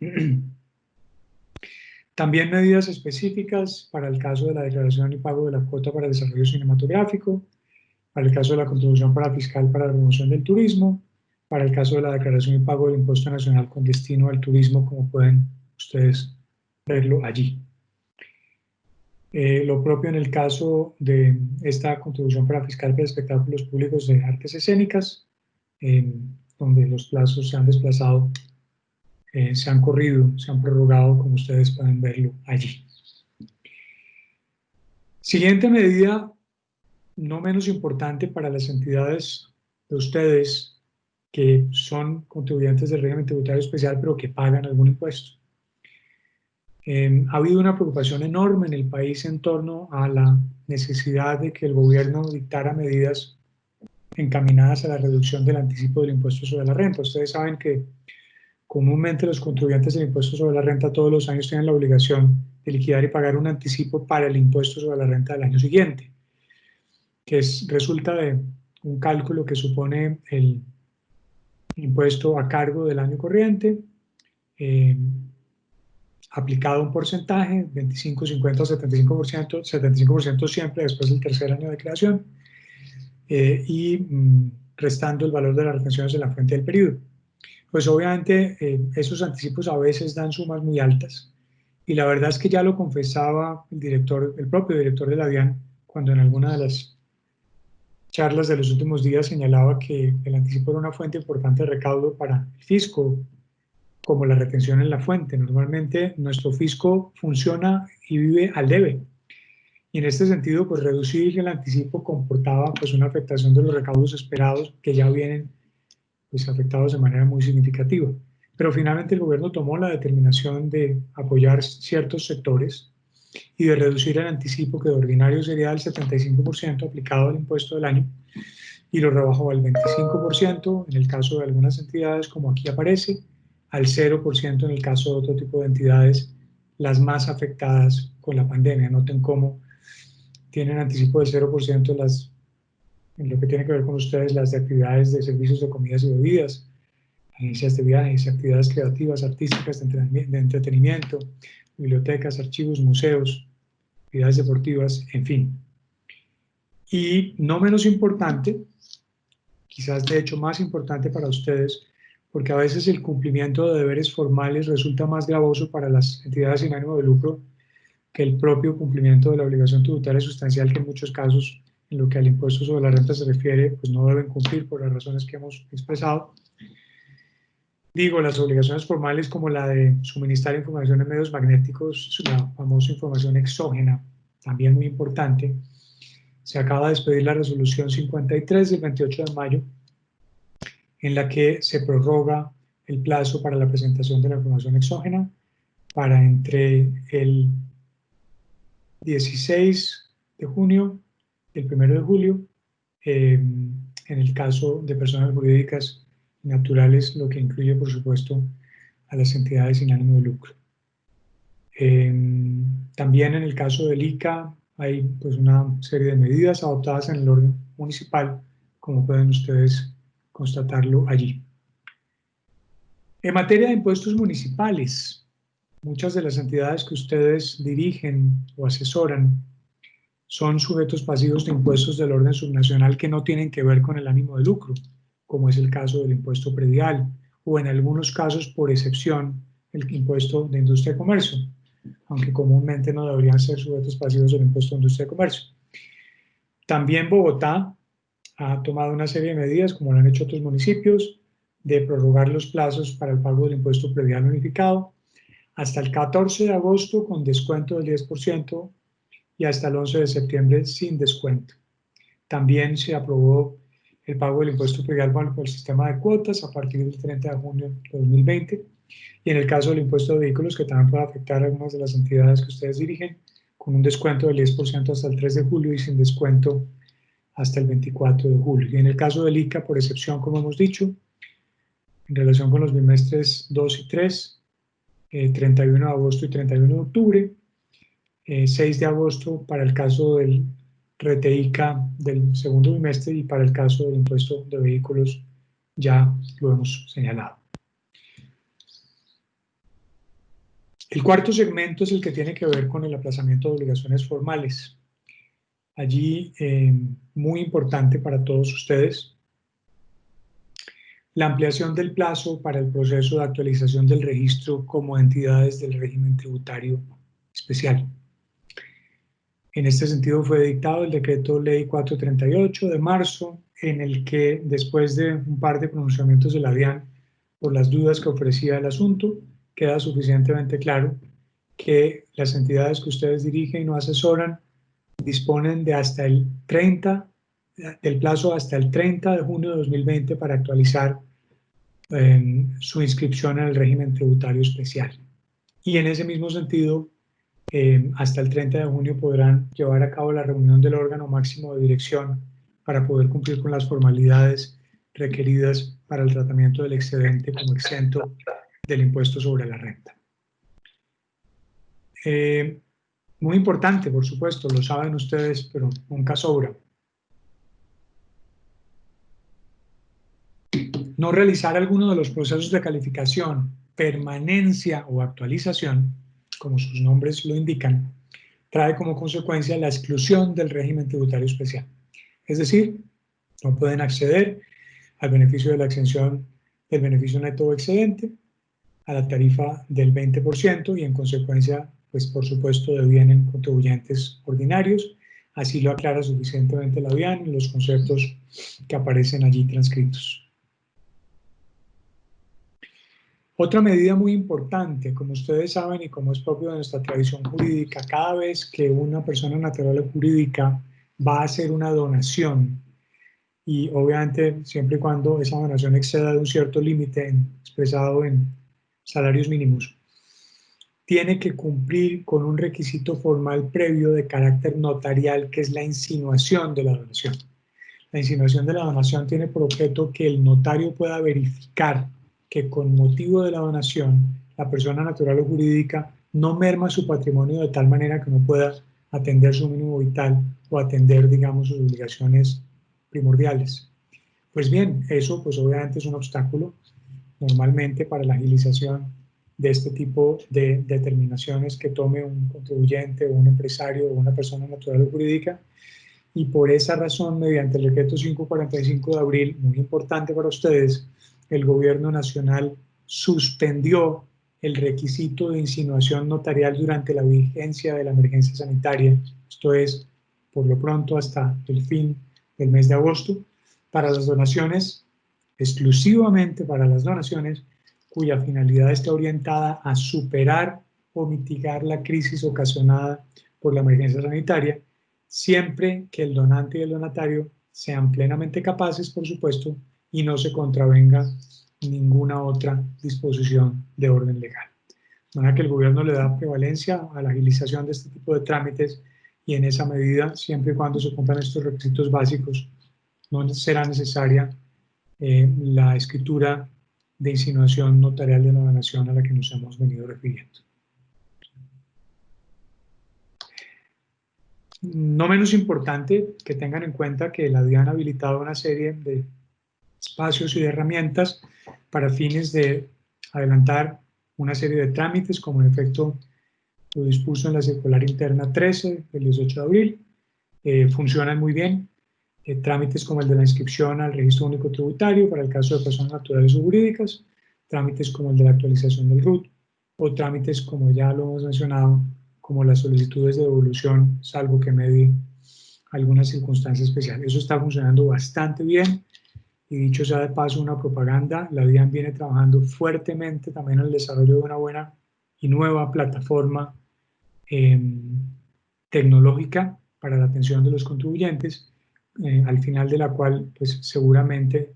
También medidas específicas para el caso de la declaración y pago de la cuota para el desarrollo cinematográfico, para el caso de la contribución para fiscal para la promoción del turismo, para el caso de la declaración y pago del impuesto nacional con destino al turismo, como pueden ustedes verlo allí. Lo propio en el caso de esta contribución para fiscal para espectáculos públicos de artes escénicas, donde los plazos se han desplazado, se han corrido, se han prorrogado, como ustedes pueden verlo allí. Siguiente medida, no menos importante para las entidades de ustedes que son contribuyentes del régimen tributario especial, pero que pagan algún impuesto. Ha habido una preocupación enorme en el país en torno a la necesidad de que el gobierno dictara medidas encaminadas a la reducción del anticipo del impuesto sobre la renta. Ustedes saben que comúnmente los contribuyentes del impuesto sobre la renta todos los años tienen la obligación de liquidar y pagar un anticipo para el impuesto sobre la renta del año siguiente, que resulta de un cálculo que supone el impuesto a cargo del año corriente, aplicado un porcentaje, 25, 50 o 75%, 75% siempre después del tercer año de creación, y restando el valor de las retenciones de la fuente del periodo. Pues obviamente esos anticipos a veces dan sumas muy altas, y la verdad es que ya lo confesaba el propio director de la DIAN, cuando en alguna de las charlas de los últimos días señalaba que el anticipo era una fuente importante de recaudo para el fisco, como la retención en la fuente. Normalmente nuestro fisco funciona y vive al debe. Y en este sentido, pues reducir el anticipo comportaba pues una afectación de los recaudos esperados que ya vienen pues afectados de manera muy significativa. Pero finalmente el gobierno tomó la determinación de apoyar ciertos sectores y de reducir el anticipo, que de ordinario sería del 75% aplicado al impuesto del año, y lo rebajó al 25% en el caso de algunas entidades, como aquí aparece, al 0% en el caso de otro tipo de entidades, las más afectadas con la pandemia. Noten cómo tienen anticipo del 0% en lo que tiene que ver con ustedes, las de actividades de servicios de comidas y bebidas, agencias de viajes, actividades creativas, artísticas, de entretenimiento, bibliotecas, archivos, museos, actividades deportivas, en fin. Y no menos importante, quizás de hecho más importante para ustedes, porque a veces el cumplimiento de deberes formales resulta más gravoso para las entidades sin ánimo de lucro que el propio cumplimiento de la obligación tributaria sustancial, que en muchos casos, en lo que al impuesto sobre la renta se refiere, pues no deben cumplir por las razones que hemos expresado. Digo, las obligaciones formales, como la de suministrar información en medios magnéticos, la famosa información exógena, también muy importante. Se acaba de expedir la resolución 53 del 28 de mayo, en la que se prorroga el plazo para la presentación de la información exógena para entre el 16 de junio y el 1 de julio, en el caso de personas jurídicas y naturales, lo que incluye, por supuesto, a las entidades sin ánimo de lucro. También en el caso del ICA hay pues una serie de medidas adoptadas en el orden municipal, como pueden ustedes constatarlo allí. En materia de impuestos municipales, muchas de las entidades que ustedes dirigen o asesoran son sujetos pasivos de impuestos del orden subnacional que no tienen que ver con el ánimo de lucro, como es el caso del impuesto predial, o en algunos casos, por excepción, el impuesto de industria y comercio, aunque comúnmente no deberían ser sujetos pasivos del impuesto de industria y comercio. También Bogotá ha tomado una serie de medidas, como lo han hecho otros municipios, de prorrogar los plazos para el pago del impuesto predial unificado, hasta el 14 de agosto con descuento del 10% y hasta el 11 de septiembre sin descuento. También se aprobó el pago del impuesto predial bajo el sistema de cuotas a partir del 30 de junio de 2020 y en el caso del impuesto de vehículos, que también puede afectar a algunas de las entidades que ustedes dirigen, con un descuento del 10% hasta el 3 de julio y sin descuento hasta el 24 de julio. Y en el caso del ICA, por excepción, como hemos dicho, en relación con los bimestres 2 y 3, 31 de agosto y 31 de octubre, 6 de agosto para el caso del RTICA del segundo bimestre y para el caso del impuesto de vehículos ya lo hemos señalado. El cuarto segmento es el que tiene que ver con el aplazamiento de obligaciones formales. Allí, muy importante para todos ustedes, la ampliación del plazo para el proceso de actualización del registro como entidades del régimen tributario especial. En este sentido fue dictado el decreto ley 438 de marzo, en el que después de un par de pronunciamientos de la DIAN por las dudas que ofrecía el asunto, queda suficientemente claro que las entidades que ustedes dirigen o asesoran disponen de hasta el 30, del plazo hasta el 30 de junio de 2020 para actualizar su inscripción en el régimen tributario especial. Y en ese mismo sentido, hasta el 30 de junio podrán llevar a cabo la reunión del órgano máximo de dirección para poder cumplir con las formalidades requeridas para el tratamiento del excedente como exento del impuesto sobre la renta. Muy importante, por supuesto, lo saben ustedes, pero nunca sobra. No realizar alguno de los procesos de calificación, permanencia o actualización, como sus nombres lo indican, trae como consecuencia la exclusión del régimen tributario especial. Es decir, no pueden acceder al beneficio de la exención del beneficio neto o excedente, a la tarifa del 20% y en consecuencia, pues por supuesto, devienen contribuyentes ordinarios. Así lo aclara suficientemente la DIAN en los conceptos que aparecen allí transcritos. Otra medida muy importante, como ustedes saben y como es propio de nuestra tradición jurídica, cada vez que una persona natural o jurídica va a hacer una donación, y obviamente siempre y cuando esa donación exceda de un cierto límite expresado en salarios mínimos, tiene que cumplir con un requisito formal previo de carácter notarial, que es la insinuación de la donación. La insinuación de la donación tiene por objeto que el notario pueda verificar que con motivo de la donación la persona natural o jurídica no merma su patrimonio de tal manera que no pueda atender su mínimo vital o atender, digamos, sus obligaciones primordiales. Pues bien, eso pues obviamente es un obstáculo normalmente para la agilización de este tipo de determinaciones que tome un contribuyente o un empresario o una persona natural o jurídica, y por esa razón, mediante el decreto 545 de abril, muy importante para ustedes, el gobierno nacional suspendió el requisito de insinuación notarial durante la vigencia de la emergencia sanitaria, esto es, por lo pronto hasta el fin del mes de agosto, para las donaciones, exclusivamente para las donaciones, cuya finalidad está orientada a superar o mitigar la crisis ocasionada por la emergencia sanitaria, siempre que el donante y el donatario sean plenamente capaces, por supuesto, y no se contravenga ninguna otra disposición de orden legal. De manera que el gobierno le da prevalencia a la agilización de este tipo de trámites y en esa medida, siempre y cuando se cumplan estos requisitos básicos, no será necesaria la escritura de insinuación notarial de la donación a la que nos hemos venido refiriendo. No menos importante que tengan en cuenta que la DIAN ha habilitado una serie de espacios y de herramientas para fines de adelantar una serie de trámites, como en efecto lo dispuso en la circular interna 13 del 18 de abril. Funcionan muy bien. Trámites como el de la inscripción al registro único tributario para el caso de personas naturales o jurídicas, trámites como el de la actualización del RUT, o trámites, como ya lo hemos mencionado, como las solicitudes de devolución, salvo que medie alguna circunstancia especial. Eso está funcionando bastante bien, y dicho sea de paso, una propaganda, la DIAN viene trabajando fuertemente también en el desarrollo de una buena y nueva plataforma tecnológica para la atención de los contribuyentes, al final de la cual pues seguramente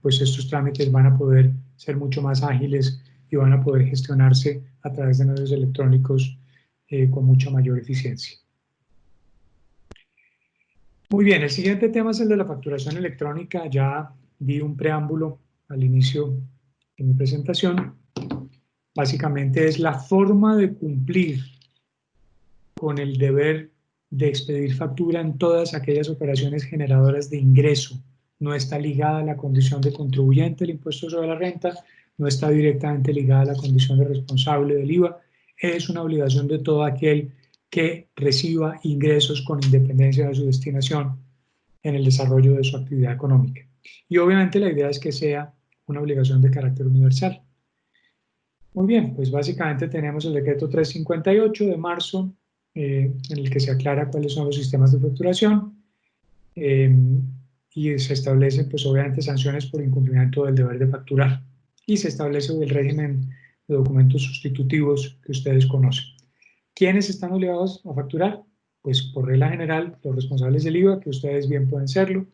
pues estos trámites van a poder ser mucho más ágiles y van a poder gestionarse a través de medios electrónicos con mucha mayor eficiencia. Muy bien, el siguiente tema es el de la facturación electrónica. Ya di un preámbulo al inicio de mi presentación. Básicamente es la forma de cumplir con el deber de expedir factura en todas aquellas operaciones generadoras de ingreso. No está ligada a la condición de contribuyente del impuesto sobre la renta, no está directamente ligada a la condición de responsable del IVA. Es una obligación de todo aquel que reciba ingresos con independencia de su destinación en el desarrollo de su actividad económica. Y obviamente la idea es que sea una obligación de carácter universal. Muy bien, pues básicamente tenemos el decreto 358 de marzo, en el que se aclara cuáles son los sistemas de facturación y se establecen pues obviamente sanciones por incumplimiento del deber de facturar y se establece el régimen de documentos sustitutivos que ustedes conocen. ¿Quiénes están obligados a facturar? Pues por regla general los responsables del IVA, que ustedes bien pueden serlo,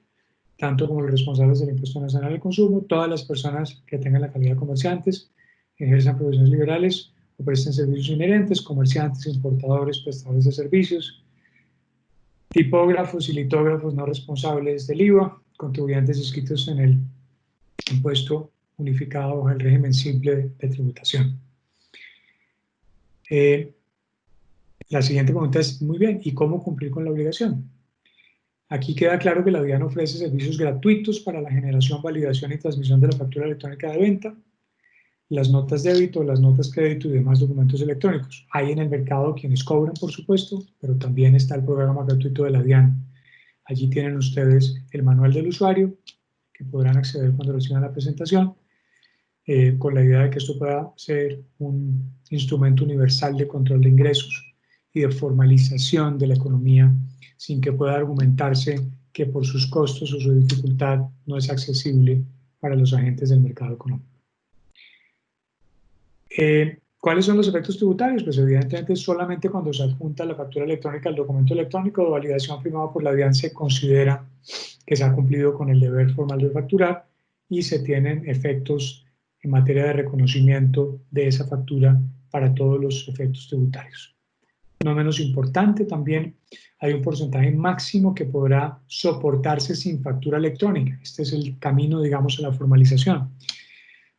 tanto como los responsables del Impuesto Nacional al Consumo, todas las personas que tengan la calidad de comerciantes, ejerzan profesiones liberales o presten servicios inherentes, comerciantes, importadores, prestadores de servicios, tipógrafos y litógrafos no responsables del IVA, contribuyentes inscritos en el impuesto unificado o el régimen simple de tributación. La siguiente pregunta es, muy bien, ¿y cómo cumplir con la obligación? Aquí queda claro que la DIAN ofrece servicios gratuitos para la generación, validación y transmisión de la factura electrónica de venta, las notas débito, las notas crédito y demás documentos electrónicos. Hay en el mercado quienes cobran, por supuesto, pero también está el programa gratuito de la DIAN. Allí tienen ustedes el manual del usuario, que podrán acceder cuando reciban la presentación, con la idea de que esto pueda ser un instrumento universal de control de ingresos y de formalización de la economía, sin que pueda argumentarse que por sus costos o su dificultad no es accesible para los agentes del mercado económico. ¿Cuáles son los efectos tributarios? Pues evidentemente solamente cuando se adjunta la factura electrónica al documento electrónico de validación firmado por la DIAN se considera que se ha cumplido con el deber formal de facturar y se tienen efectos en materia de reconocimiento de esa factura para todos los efectos tributarios. No menos importante, también hay un porcentaje máximo que podrá soportarse sin factura electrónica. Este es el camino, digamos, a la formalización.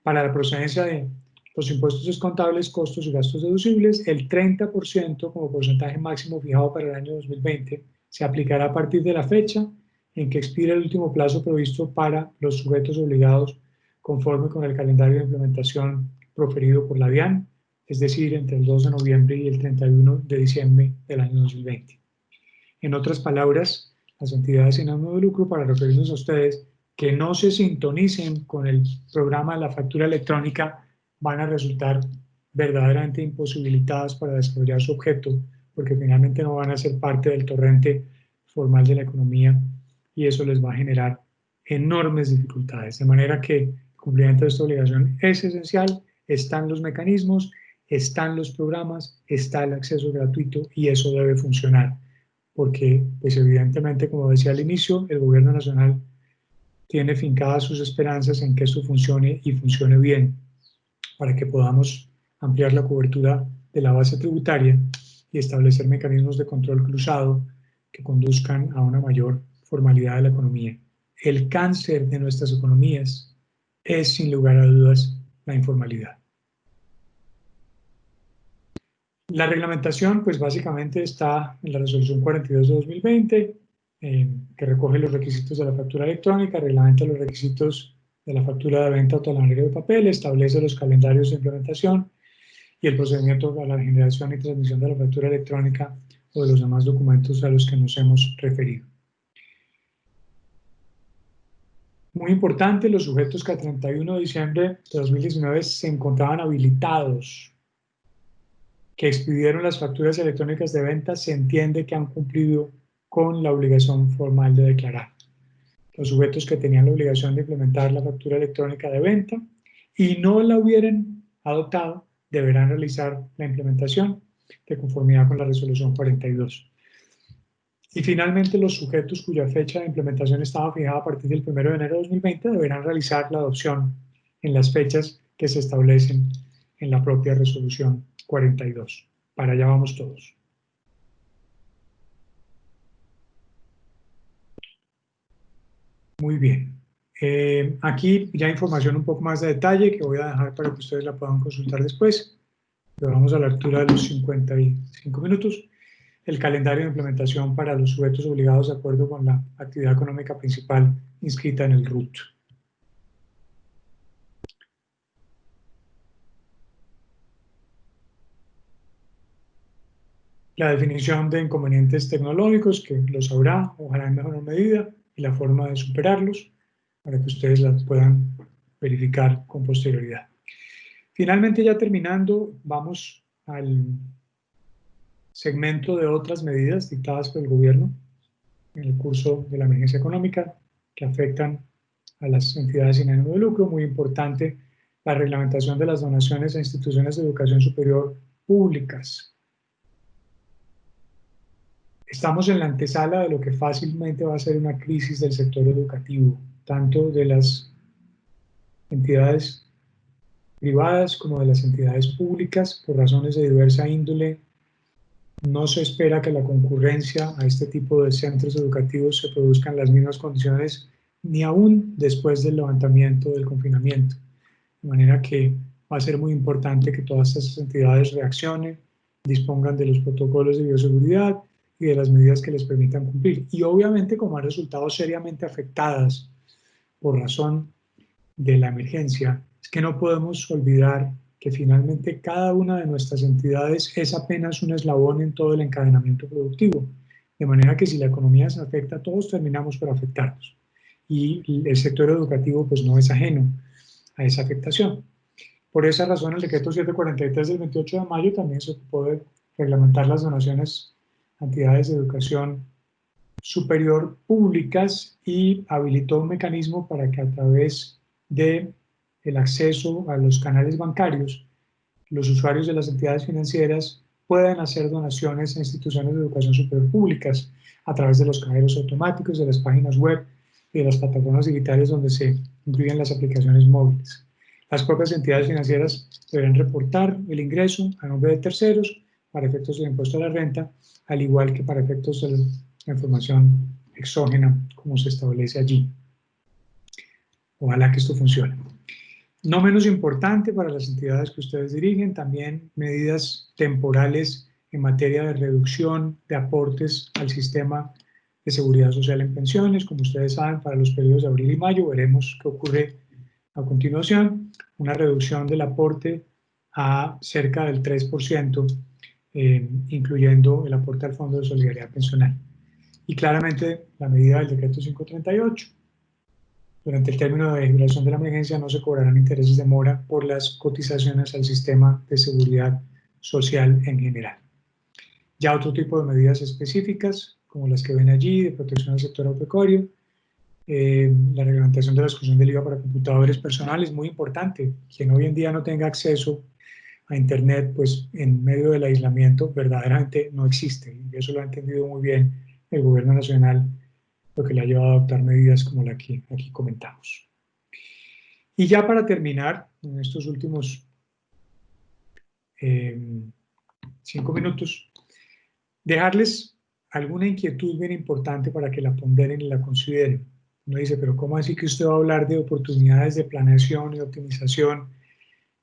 Para la procedencia de los impuestos descontables, costos y gastos deducibles, el 30% como porcentaje máximo fijado para el año 2020 se aplicará a partir de la fecha en que expire el último plazo previsto para los sujetos obligados conforme con el calendario de implementación proferido por la DIAN, es decir, entre el 2 de noviembre y el 31 de diciembre del año 2020. En otras palabras, las entidades sin ánimo de lucro, para referirnos a ustedes, que no se sintonicen con el programa de la factura electrónica, van a resultar verdaderamente imposibilitadas para desarrollar su objeto, porque finalmente no van a ser parte del torrente formal de la economía y eso les va a generar enormes dificultades. De manera que el cumplimiento de esta obligación es esencial, están los mecanismos, están los programas, está el acceso gratuito y eso debe funcionar, porque pues evidentemente, como decía al inicio, el gobierno nacional tiene fincadas sus esperanzas en que esto funcione y funcione bien, para que podamos ampliar la cobertura de la base tributaria y establecer mecanismos de control cruzado que conduzcan a una mayor formalidad de la economía. El cáncer de nuestras economías es, sin lugar a dudas, la informalidad. La reglamentación, pues básicamente está en la resolución 42 de 2020, que recoge los requisitos de la factura electrónica, reglamenta los requisitos de la factura de venta o talonario de papel, establece los calendarios de implementación y el procedimiento para la generación y transmisión de la factura electrónica o de los demás documentos a los que nos hemos referido. Muy importante, los sujetos que a 31 de diciembre de 2019 se encontraban habilitados, que expidieron las facturas electrónicas de venta, se entiende que han cumplido con la obligación formal de declarar. Los sujetos que tenían la obligación de implementar la factura electrónica de venta y no la hubieran adoptado, deberán realizar la implementación de conformidad con la resolución 42. Y finalmente, los sujetos cuya fecha de implementación estaba fijada a partir del 1 de enero de 2020 deberán realizar la adopción en las fechas que se establecen en la propia resolución 42. Para allá vamos todos. Muy bien. Aquí ya información un poco más de detalle que voy a dejar para que ustedes la puedan consultar después. Pero vamos a la altura de los 55 minutos. El calendario de implementación para los sujetos obligados de acuerdo con la actividad económica principal inscrita en el RUT. La definición de inconvenientes tecnológicos, que los habrá, ojalá en menor medida, y la forma de superarlos, para que ustedes las puedan verificar con posterioridad. Finalmente, ya terminando, vamos al segmento de otras medidas dictadas por el gobierno en el curso de la emergencia económica que afectan a las entidades sin ánimo de lucro. Muy importante, la reglamentación de las donaciones a instituciones de educación superior públicas. Estamos en la antesala de lo que fácilmente va a ser una crisis del sector educativo, tanto de las entidades privadas como de las entidades públicas, por razones de diversa índole. No se espera que la concurrencia a este tipo de centros educativos se produzca en las mismas condiciones, ni aún después del levantamiento del confinamiento. De manera que va a ser muy importante que todas estas entidades reaccionen, dispongan de los protocolos de bioseguridad y de las medidas que les permitan cumplir. Y obviamente, como han resultado seriamente afectadas por razón de la emergencia, es que no podemos olvidar que finalmente cada una de nuestras entidades es apenas un eslabón en todo el encadenamiento productivo. De manera que si la economía se afecta, todos terminamos por afectarnos. Y el sector educativo pues no es ajeno a esa afectación. Por esa razón, el decreto 743 del 28 de mayo también se ocupó de reglamentar las donaciones a entidades de educación superior públicas y habilitó un mecanismo para que a través de el acceso a los canales bancarios, los usuarios de las entidades financieras puedan hacer donaciones a instituciones de educación superior públicas a través de los cajeros automáticos, de las páginas web y de las plataformas digitales donde se incluyen las aplicaciones móviles. Las propias entidades financieras deberán reportar el ingreso a nombre de terceros para efectos del impuesto a la renta, al igual que para efectos de la información exógena, como se establece allí. Ojalá que esto funcione. No menos importante para las entidades que ustedes dirigen, también medidas temporales en materia de reducción de aportes al sistema de seguridad social en pensiones. Como ustedes saben, para los periodos de abril y mayo veremos qué ocurre a continuación. Una reducción del aporte a cerca del 3%, incluyendo el aporte al Fondo de Solidaridad Pensional. Y claramente la medida del decreto 538. Durante el término de duración de la emergencia no se cobrarán intereses de mora por las cotizaciones al sistema de seguridad social en general. Ya otro tipo de medidas específicas, como las que ven allí, de protección al sector agropecuario, la reglamentación de la exclusión del IVA para computadores personales, muy importante. Quien hoy en día no tenga acceso a Internet, pues en medio del aislamiento verdaderamente no existe. Y eso lo ha entendido muy bien el gobierno nacional, lo que le ha llevado a adoptar medidas como la que aquí comentamos. Y ya para terminar, en estos últimos 5 minutos, dejarles alguna inquietud bien importante para que la ponderen y la consideren. Uno dice, pero ¿cómo así que usted va a hablar de oportunidades de planeación y optimización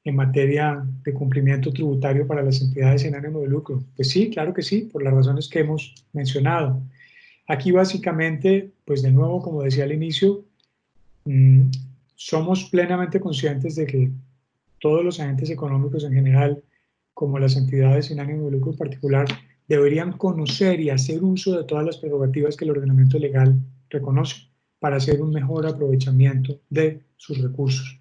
en materia de cumplimiento tributario para las entidades sin ánimo de lucro? Pues sí, claro que sí, por las razones que hemos mencionado. Aquí básicamente, pues de nuevo, como decía al inicio, somos plenamente conscientes de que todos los agentes económicos en general, como las entidades sin ánimo de lucro en particular, deberían conocer y hacer uso de todas las prerrogativas que el ordenamiento legal reconoce para hacer un mejor aprovechamiento de sus recursos.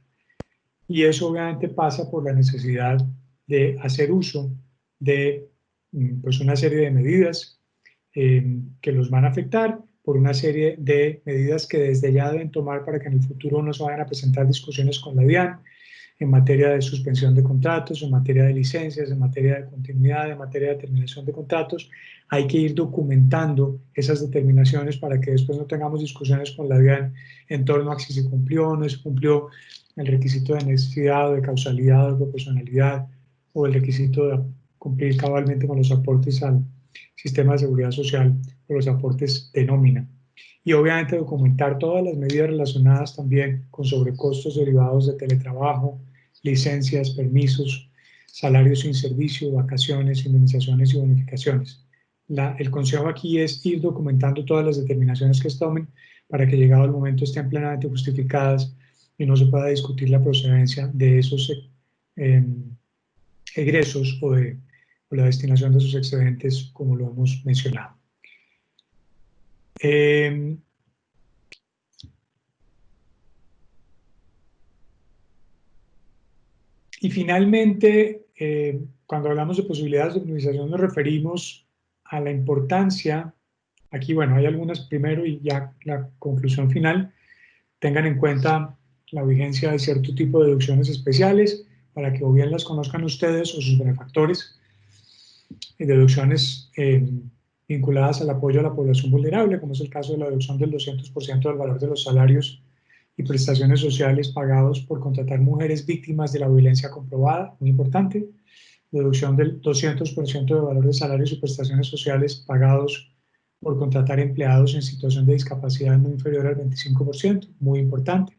Y eso obviamente pasa por la necesidad de hacer uso de pues una serie de medidas que los van a afectar, por una serie de medidas que desde ya deben tomar para que en el futuro no se vayan a presentar discusiones con la DIAN, en materia de suspensión de contratos, en materia de licencias, en materia de continuidad, en materia de terminación de contratos. Hay que ir documentando esas determinaciones para que después no tengamos discusiones con la DIAN en torno a si se cumplió o no se cumplió el requisito de necesidad o de causalidad o de proporcionalidad, o el requisito de cumplir cabalmente con los aportes al sistema de seguridad social o los aportes de nómina. Y obviamente documentar todas las medidas relacionadas también con sobrecostos derivados de teletrabajo, licencias, permisos, salarios sin servicio, vacaciones, indemnizaciones y bonificaciones. El consejo aquí es ir documentando todas las determinaciones que se tomen para que llegado el momento estén plenamente justificadas y no se pueda discutir la procedencia de esos egresos o la destinación de sus excedentes, como lo hemos mencionado. Y finalmente, cuando hablamos de posibilidades de optimización nos referimos a la importancia, aquí bueno, hay algunas primero y ya la conclusión final, tengan en cuenta la vigencia de cierto tipo de deducciones especiales para que o bien las conozcan ustedes o sus benefactores, deducciones vinculadas al apoyo a la población vulnerable, como es el caso de la deducción del 200% del valor de los salarios y prestaciones sociales pagados por contratar mujeres víctimas de la violencia comprobada, muy importante, deducción del 200% de valor de salarios y prestaciones sociales pagados por contratar empleados en situación de discapacidad no inferior al 25%, muy importante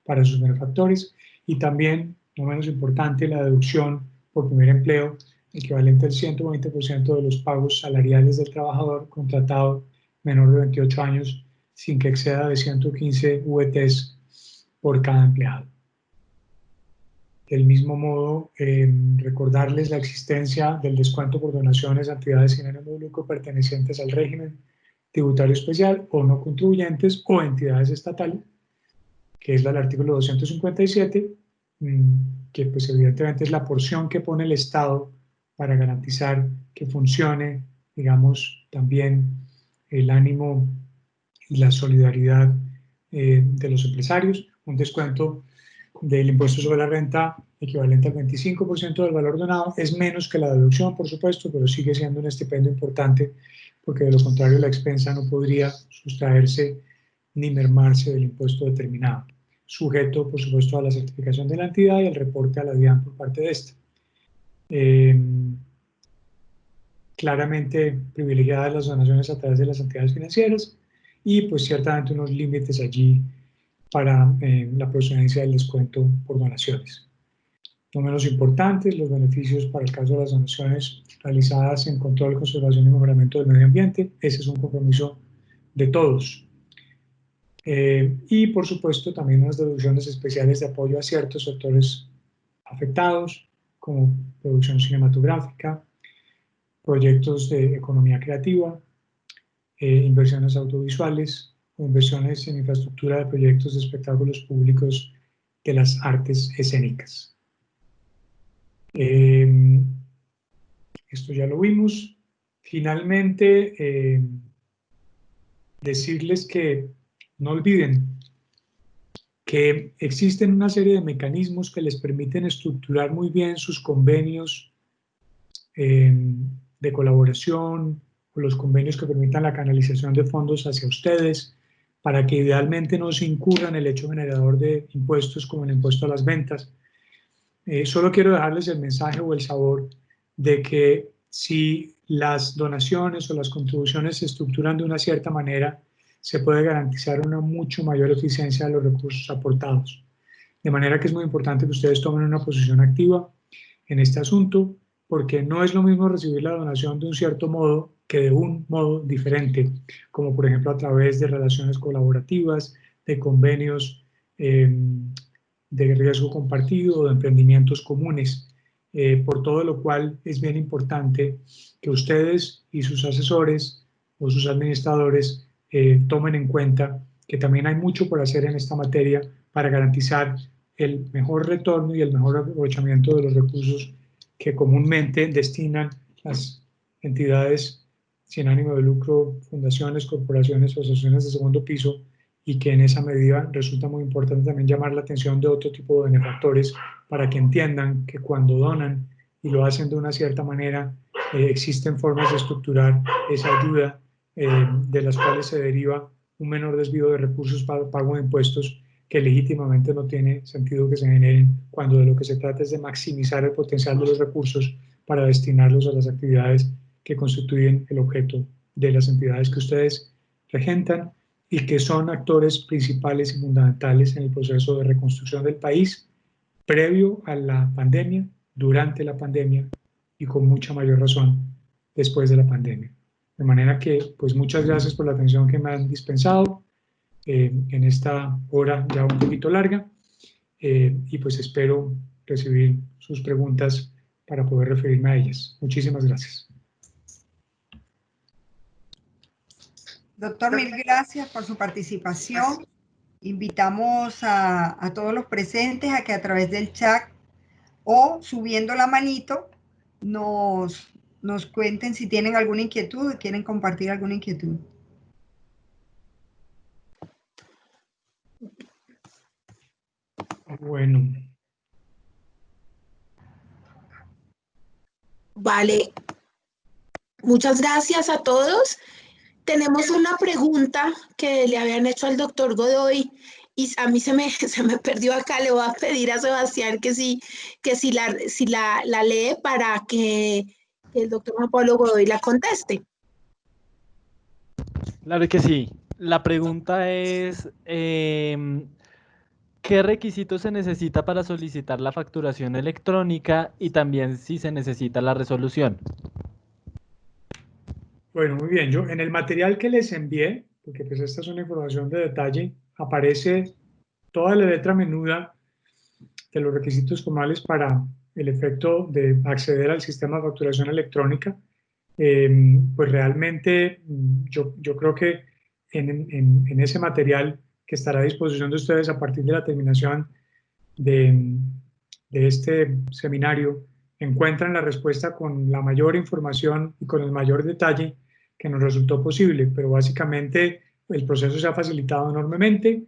para sus benefactores, y también, no menos importante, la deducción por primer empleo, equivalente al 120% de los pagos salariales del trabajador contratado menor de 28 años sin que exceda de 115 VTs por cada empleado. Del mismo modo, recordarles la existencia del descuento por donaciones a entidades sin ánimo de lucro pertenecientes al régimen tributario especial o no contribuyentes o entidades estatales, que es el artículo 257, que pues evidentemente es la porción que pone el Estado para garantizar que funcione, digamos, también el ánimo y la solidaridad de los empresarios, un descuento del impuesto sobre la renta equivalente al 25% del valor donado, es menos que la deducción, por supuesto, pero sigue siendo un estipendio importante porque de lo contrario la expensa no podría sustraerse ni mermarse del impuesto determinado, sujeto, por supuesto, a la certificación de la entidad y el reporte a la DIAN por parte de esta. Claramente privilegiadas las donaciones a través de las entidades financieras y pues ciertamente unos límites allí para la procedencia del descuento por donaciones. No menos importantes, los beneficios para el caso de las donaciones realizadas en control, conservación y mejoramiento del medio ambiente. Ese es un compromiso de todos. Y por supuesto también unas deducciones especiales de apoyo a ciertos sectores afectados, como producción cinematográfica, proyectos de economía creativa, inversiones audiovisuales o inversiones en infraestructura de proyectos de espectáculos públicos de las artes escénicas. Esto ya lo vimos. Finalmente, decirles que no olviden que existen una serie de mecanismos que les permiten estructurar muy bien sus convenios de colaboración o los convenios que permitan la canalización de fondos hacia ustedes para que idealmente no se incurra en el hecho generador de impuestos como el impuesto a las ventas. Solo quiero dejarles el mensaje o el sabor de que si las donaciones o las contribuciones se estructuran de una cierta manera, se puede garantizar una mucho mayor eficiencia de los recursos aportados. De manera que es muy importante que ustedes tomen una posición activa en este asunto, porque no es lo mismo recibir la donación de un cierto modo que de un modo diferente, como por ejemplo a través de relaciones colaborativas, de convenios de riesgo compartido o de emprendimientos comunes, por todo lo cual es bien importante que ustedes y sus asesores o sus administradores tomen en cuenta que también hay mucho por hacer en esta materia para garantizar el mejor retorno y el mejor aprovechamiento de los recursos que comúnmente destinan las entidades sin ánimo de lucro, fundaciones, corporaciones o asociaciones de segundo piso y que en esa medida resulta muy importante también llamar la atención de otro tipo de benefactores para que entiendan que cuando donan y lo hacen de una cierta manera, existen formas de estructurar esa ayuda de las cuales se deriva un menor desvío de recursos para pago de impuestos que legítimamente no tiene sentido que se generen cuando de lo que se trata es de maximizar el potencial de los recursos para destinarlos a las actividades que constituyen el objeto de las entidades que ustedes regentan y que son actores principales y fundamentales en el proceso de reconstrucción del país previo a la pandemia, durante la pandemia y con mucha mayor razón después de la pandemia. De manera que, pues muchas gracias por la atención que me han dispensado en esta hora ya un poquito larga y pues espero recibir sus preguntas para poder referirme a ellas. Muchísimas gracias. Doctor, mil gracias por su participación. Invitamos a todos los presentes a que a través del chat o subiendo la manito nos cuenten si tienen alguna inquietud o quieren compartir alguna inquietud. Bueno. Vale. Muchas gracias a todos. Tenemos una pregunta que le habían hecho al doctor Godoy y a mí se me perdió acá. Le voy a pedir a Sebastián que si la lee para que el doctor Juan Pablo Godoy la conteste. Claro que sí. La pregunta es, ¿qué requisitos se necesita para solicitar la facturación electrónica y también si se necesita la resolución? Bueno, muy bien. Yo en el material que les envié, porque pues esta es una información de detalle, aparece toda la letra menuda de los requisitos formales para el efecto de acceder al sistema de facturación electrónica. Pues realmente yo creo que en ese material que estará a disposición de ustedes a partir de la terminación de este seminario, encuentran la respuesta con la mayor información y con el mayor detalle que nos resultó posible, pero básicamente el proceso se ha facilitado enormemente.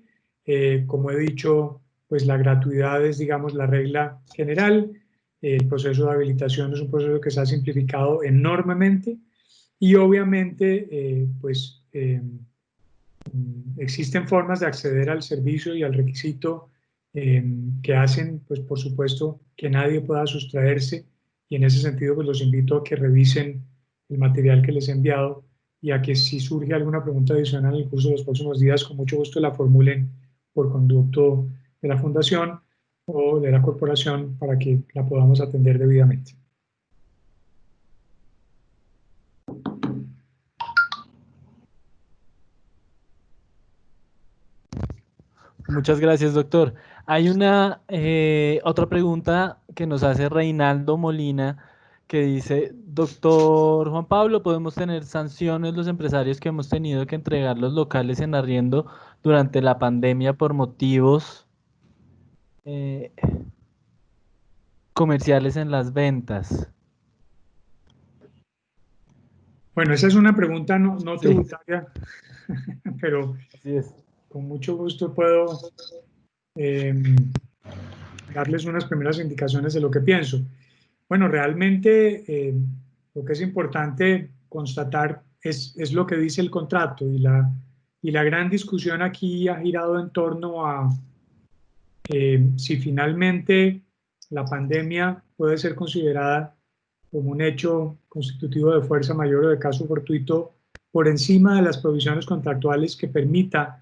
Como he dicho, pues la gratuidad es, digamos, la regla general. El proceso de habilitación es un proceso que se ha simplificado enormemente y obviamente, existen formas de acceder al servicio y al requisito que hacen, pues por supuesto, que nadie pueda sustraerse y en ese sentido, pues los invito a que revisen el material que les he enviado y a que si surge alguna pregunta adicional en el curso de los próximos días, con mucho gusto la formulen por conducto de la Fundación o de la corporación para que la podamos atender debidamente. Muchas gracias, doctor. Hay una otra pregunta que nos hace Reinaldo Molina que dice, doctor Juan Pablo, ¿podemos tener sanciones los empresarios que hemos tenido que entregar los locales en arriendo durante la pandemia por motivos comerciales en las ventas? Bueno, esa es una pregunta no Sí. tributaria, pero Así es. con mucho gusto puedo darles unas primeras indicaciones de lo que pienso. Bueno, realmente lo que es importante constatar es lo que dice el contrato y la gran discusión aquí ha girado en torno a si finalmente la pandemia puede ser considerada como un hecho constitutivo de fuerza mayor o de caso fortuito por encima de las provisiones contractuales que permita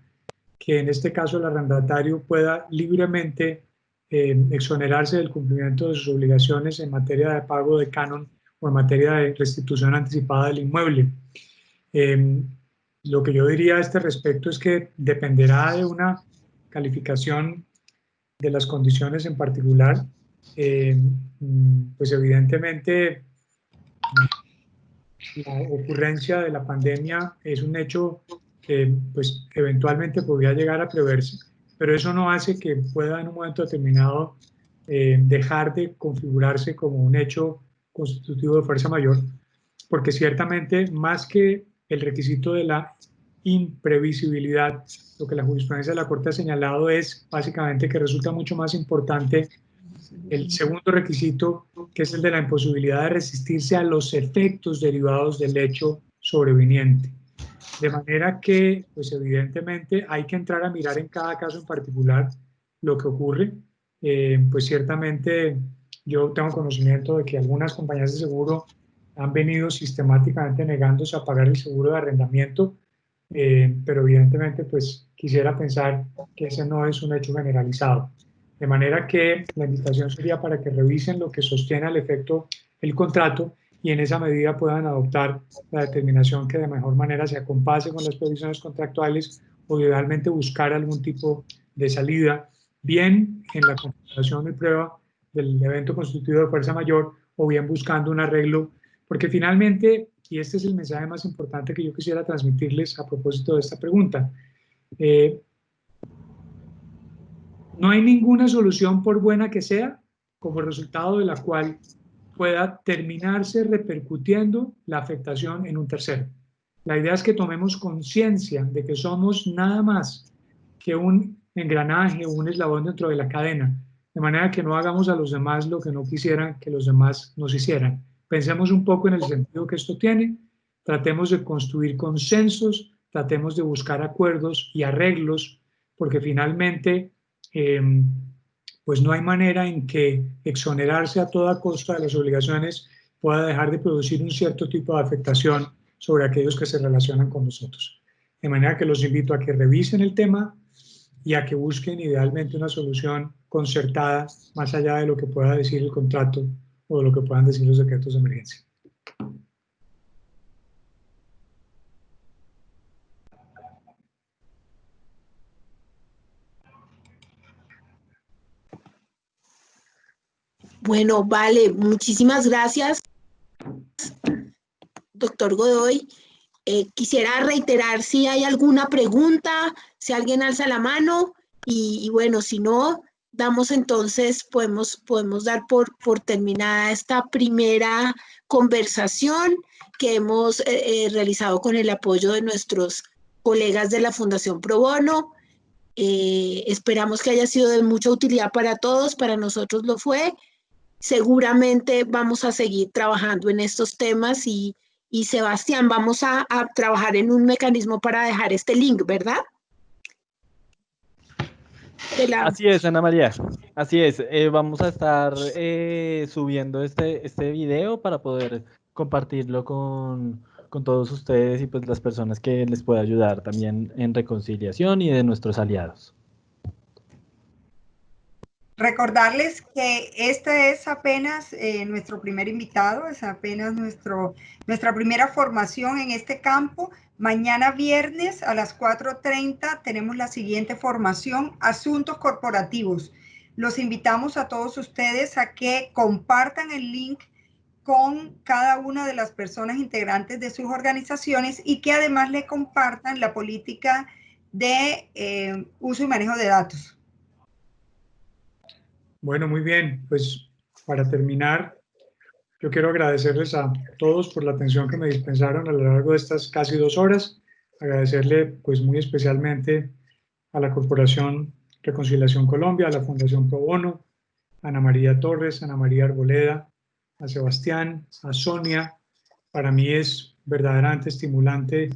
que en este caso el arrendatario pueda libremente exonerarse del cumplimiento de sus obligaciones en materia de pago de canon o en materia de restitución anticipada del inmueble. Lo que yo diría a este respecto es que dependerá de una calificación de las condiciones en particular, pues evidentemente la ocurrencia de la pandemia es un hecho que pues eventualmente podría llegar a preverse, pero eso no hace que pueda en un momento determinado dejar de configurarse como un hecho constitutivo de fuerza mayor, porque ciertamente más que el requisito de la imprevisibilidad, lo que la jurisprudencia de la Corte ha señalado es básicamente que resulta mucho más importante el segundo requisito, que es el de la imposibilidad de resistirse a los efectos derivados del hecho sobreviniente. De manera que, pues evidentemente, hay que entrar a mirar en cada caso en particular lo que ocurre. Pues ciertamente yo tengo conocimiento de que algunas compañías de seguro han venido sistemáticamente negándose a pagar el seguro de arrendamiento, pero evidentemente pues quisiera pensar que ese no es un hecho generalizado. De manera que la invitación sería para que revisen lo que sostiene al efecto el contrato y en esa medida puedan adoptar la determinación que de mejor manera se acompase con las previsiones contractuales o idealmente buscar algún tipo de salida, bien en la configuración y prueba del evento constitutivo de fuerza mayor o bien buscando un arreglo, porque finalmente, y este es el mensaje más importante que yo quisiera transmitirles a propósito de esta pregunta, no hay ninguna solución, por buena que sea, como resultado de la cual pueda terminarse repercutiendo la afectación en un tercero. La idea es que tomemos conciencia de que somos nada más que un engranaje o un eslabón dentro de la cadena, de manera que no hagamos a los demás lo que no quisieran que los demás nos hicieran. Pensemos un poco en el sentido que esto tiene, tratemos de construir consensos, tratemos de buscar acuerdos y arreglos, porque finalmente pues no hay manera en que exonerarse a toda costa de las obligaciones pueda dejar de producir un cierto tipo de afectación sobre aquellos que se relacionan con nosotros. De manera que los invito a que revisen el tema y a que busquen idealmente una solución concertada más allá de lo que pueda decir el contrato o de lo que puedan decir los decretos de emergencia. Bueno, vale, muchísimas gracias, doctor Godoy. Quisiera reiterar si hay alguna pregunta, si alguien alza la mano y bueno, si no, damos entonces, podemos dar por terminada esta primera conversación que hemos realizado con el apoyo de nuestros colegas de la Fundación Pro Bono. Esperamos que haya sido de mucha utilidad para todos, para nosotros lo fue. Seguramente vamos a seguir trabajando en estos temas y Sebastián, vamos a trabajar en un mecanismo para dejar este link, ¿verdad? Así es, Ana María, así es. Vamos a estar subiendo este video para poder compartirlo con todos ustedes y pues las personas que les pueda ayudar también en reconciliación y de nuestros aliados. Recordarles que este es apenas nuestro primer invitado, es apenas nuestra primera formación en este campo. Mañana viernes a las 4:30 tenemos la siguiente formación, Asuntos Corporativos. Los invitamos a todos ustedes a que compartan el link con cada una de las personas integrantes de sus organizaciones y que además le compartan la política de uso y manejo de datos. Bueno, muy bien. Pues para terminar, yo quiero agradecerles a todos por la atención que me dispensaron a lo largo de estas casi 2 horas. Agradecerle pues muy especialmente a la Corporación Reconciliación Colombia, a la Fundación Pro Bono, a Ana María Torres, a Ana María Arboleda, a Sebastián, a Sonia. Para mí es verdaderamente estimulante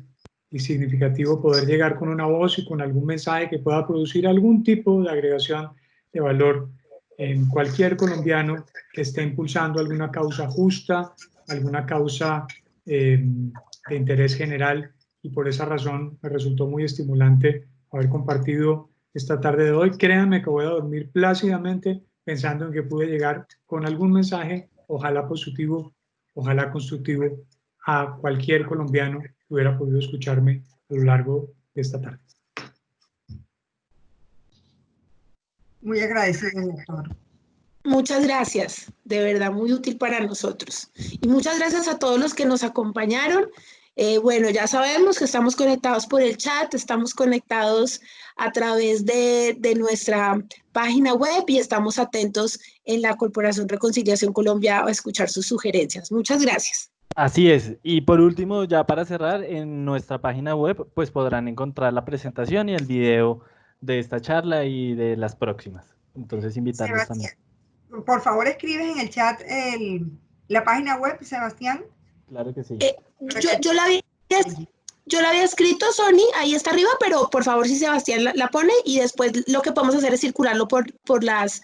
y significativo poder llegar con una voz y con algún mensaje que pueda producir algún tipo de agregación de valor en cualquier colombiano que esté impulsando alguna causa justa, alguna causa de interés general, y por esa razón me resultó muy estimulante haber compartido esta tarde de hoy. Créanme que voy a dormir plácidamente pensando en que pude llegar con algún mensaje, ojalá positivo, ojalá constructivo, a cualquier colombiano que hubiera podido escucharme a lo largo de esta tarde. Muy agradecido, doctor. Muchas gracias, de verdad muy útil para nosotros. Y muchas gracias a todos los que nos acompañaron. Bueno, ya sabemos que estamos conectados por el chat, estamos conectados a través de nuestra página web y estamos atentos en la Corporación Reconciliación Colombia a escuchar sus sugerencias. Muchas gracias. Así es. Y por último, ya para cerrar, en nuestra página web, pues podrán encontrar la presentación y el video de esta charla y de las próximas. Entonces, invitarlos también. Sebastián, por favor, escribes en el chat la página web, Sebastián. Claro que sí. Yo la había escrito, Sony, ahí está arriba, pero por favor, si Sebastián la pone, y después lo que podemos hacer es circularlo por las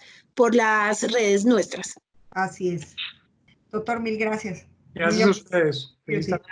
redes nuestras. Así es. Doctor, mil gracias. Gracias a ustedes. Feliz tarde.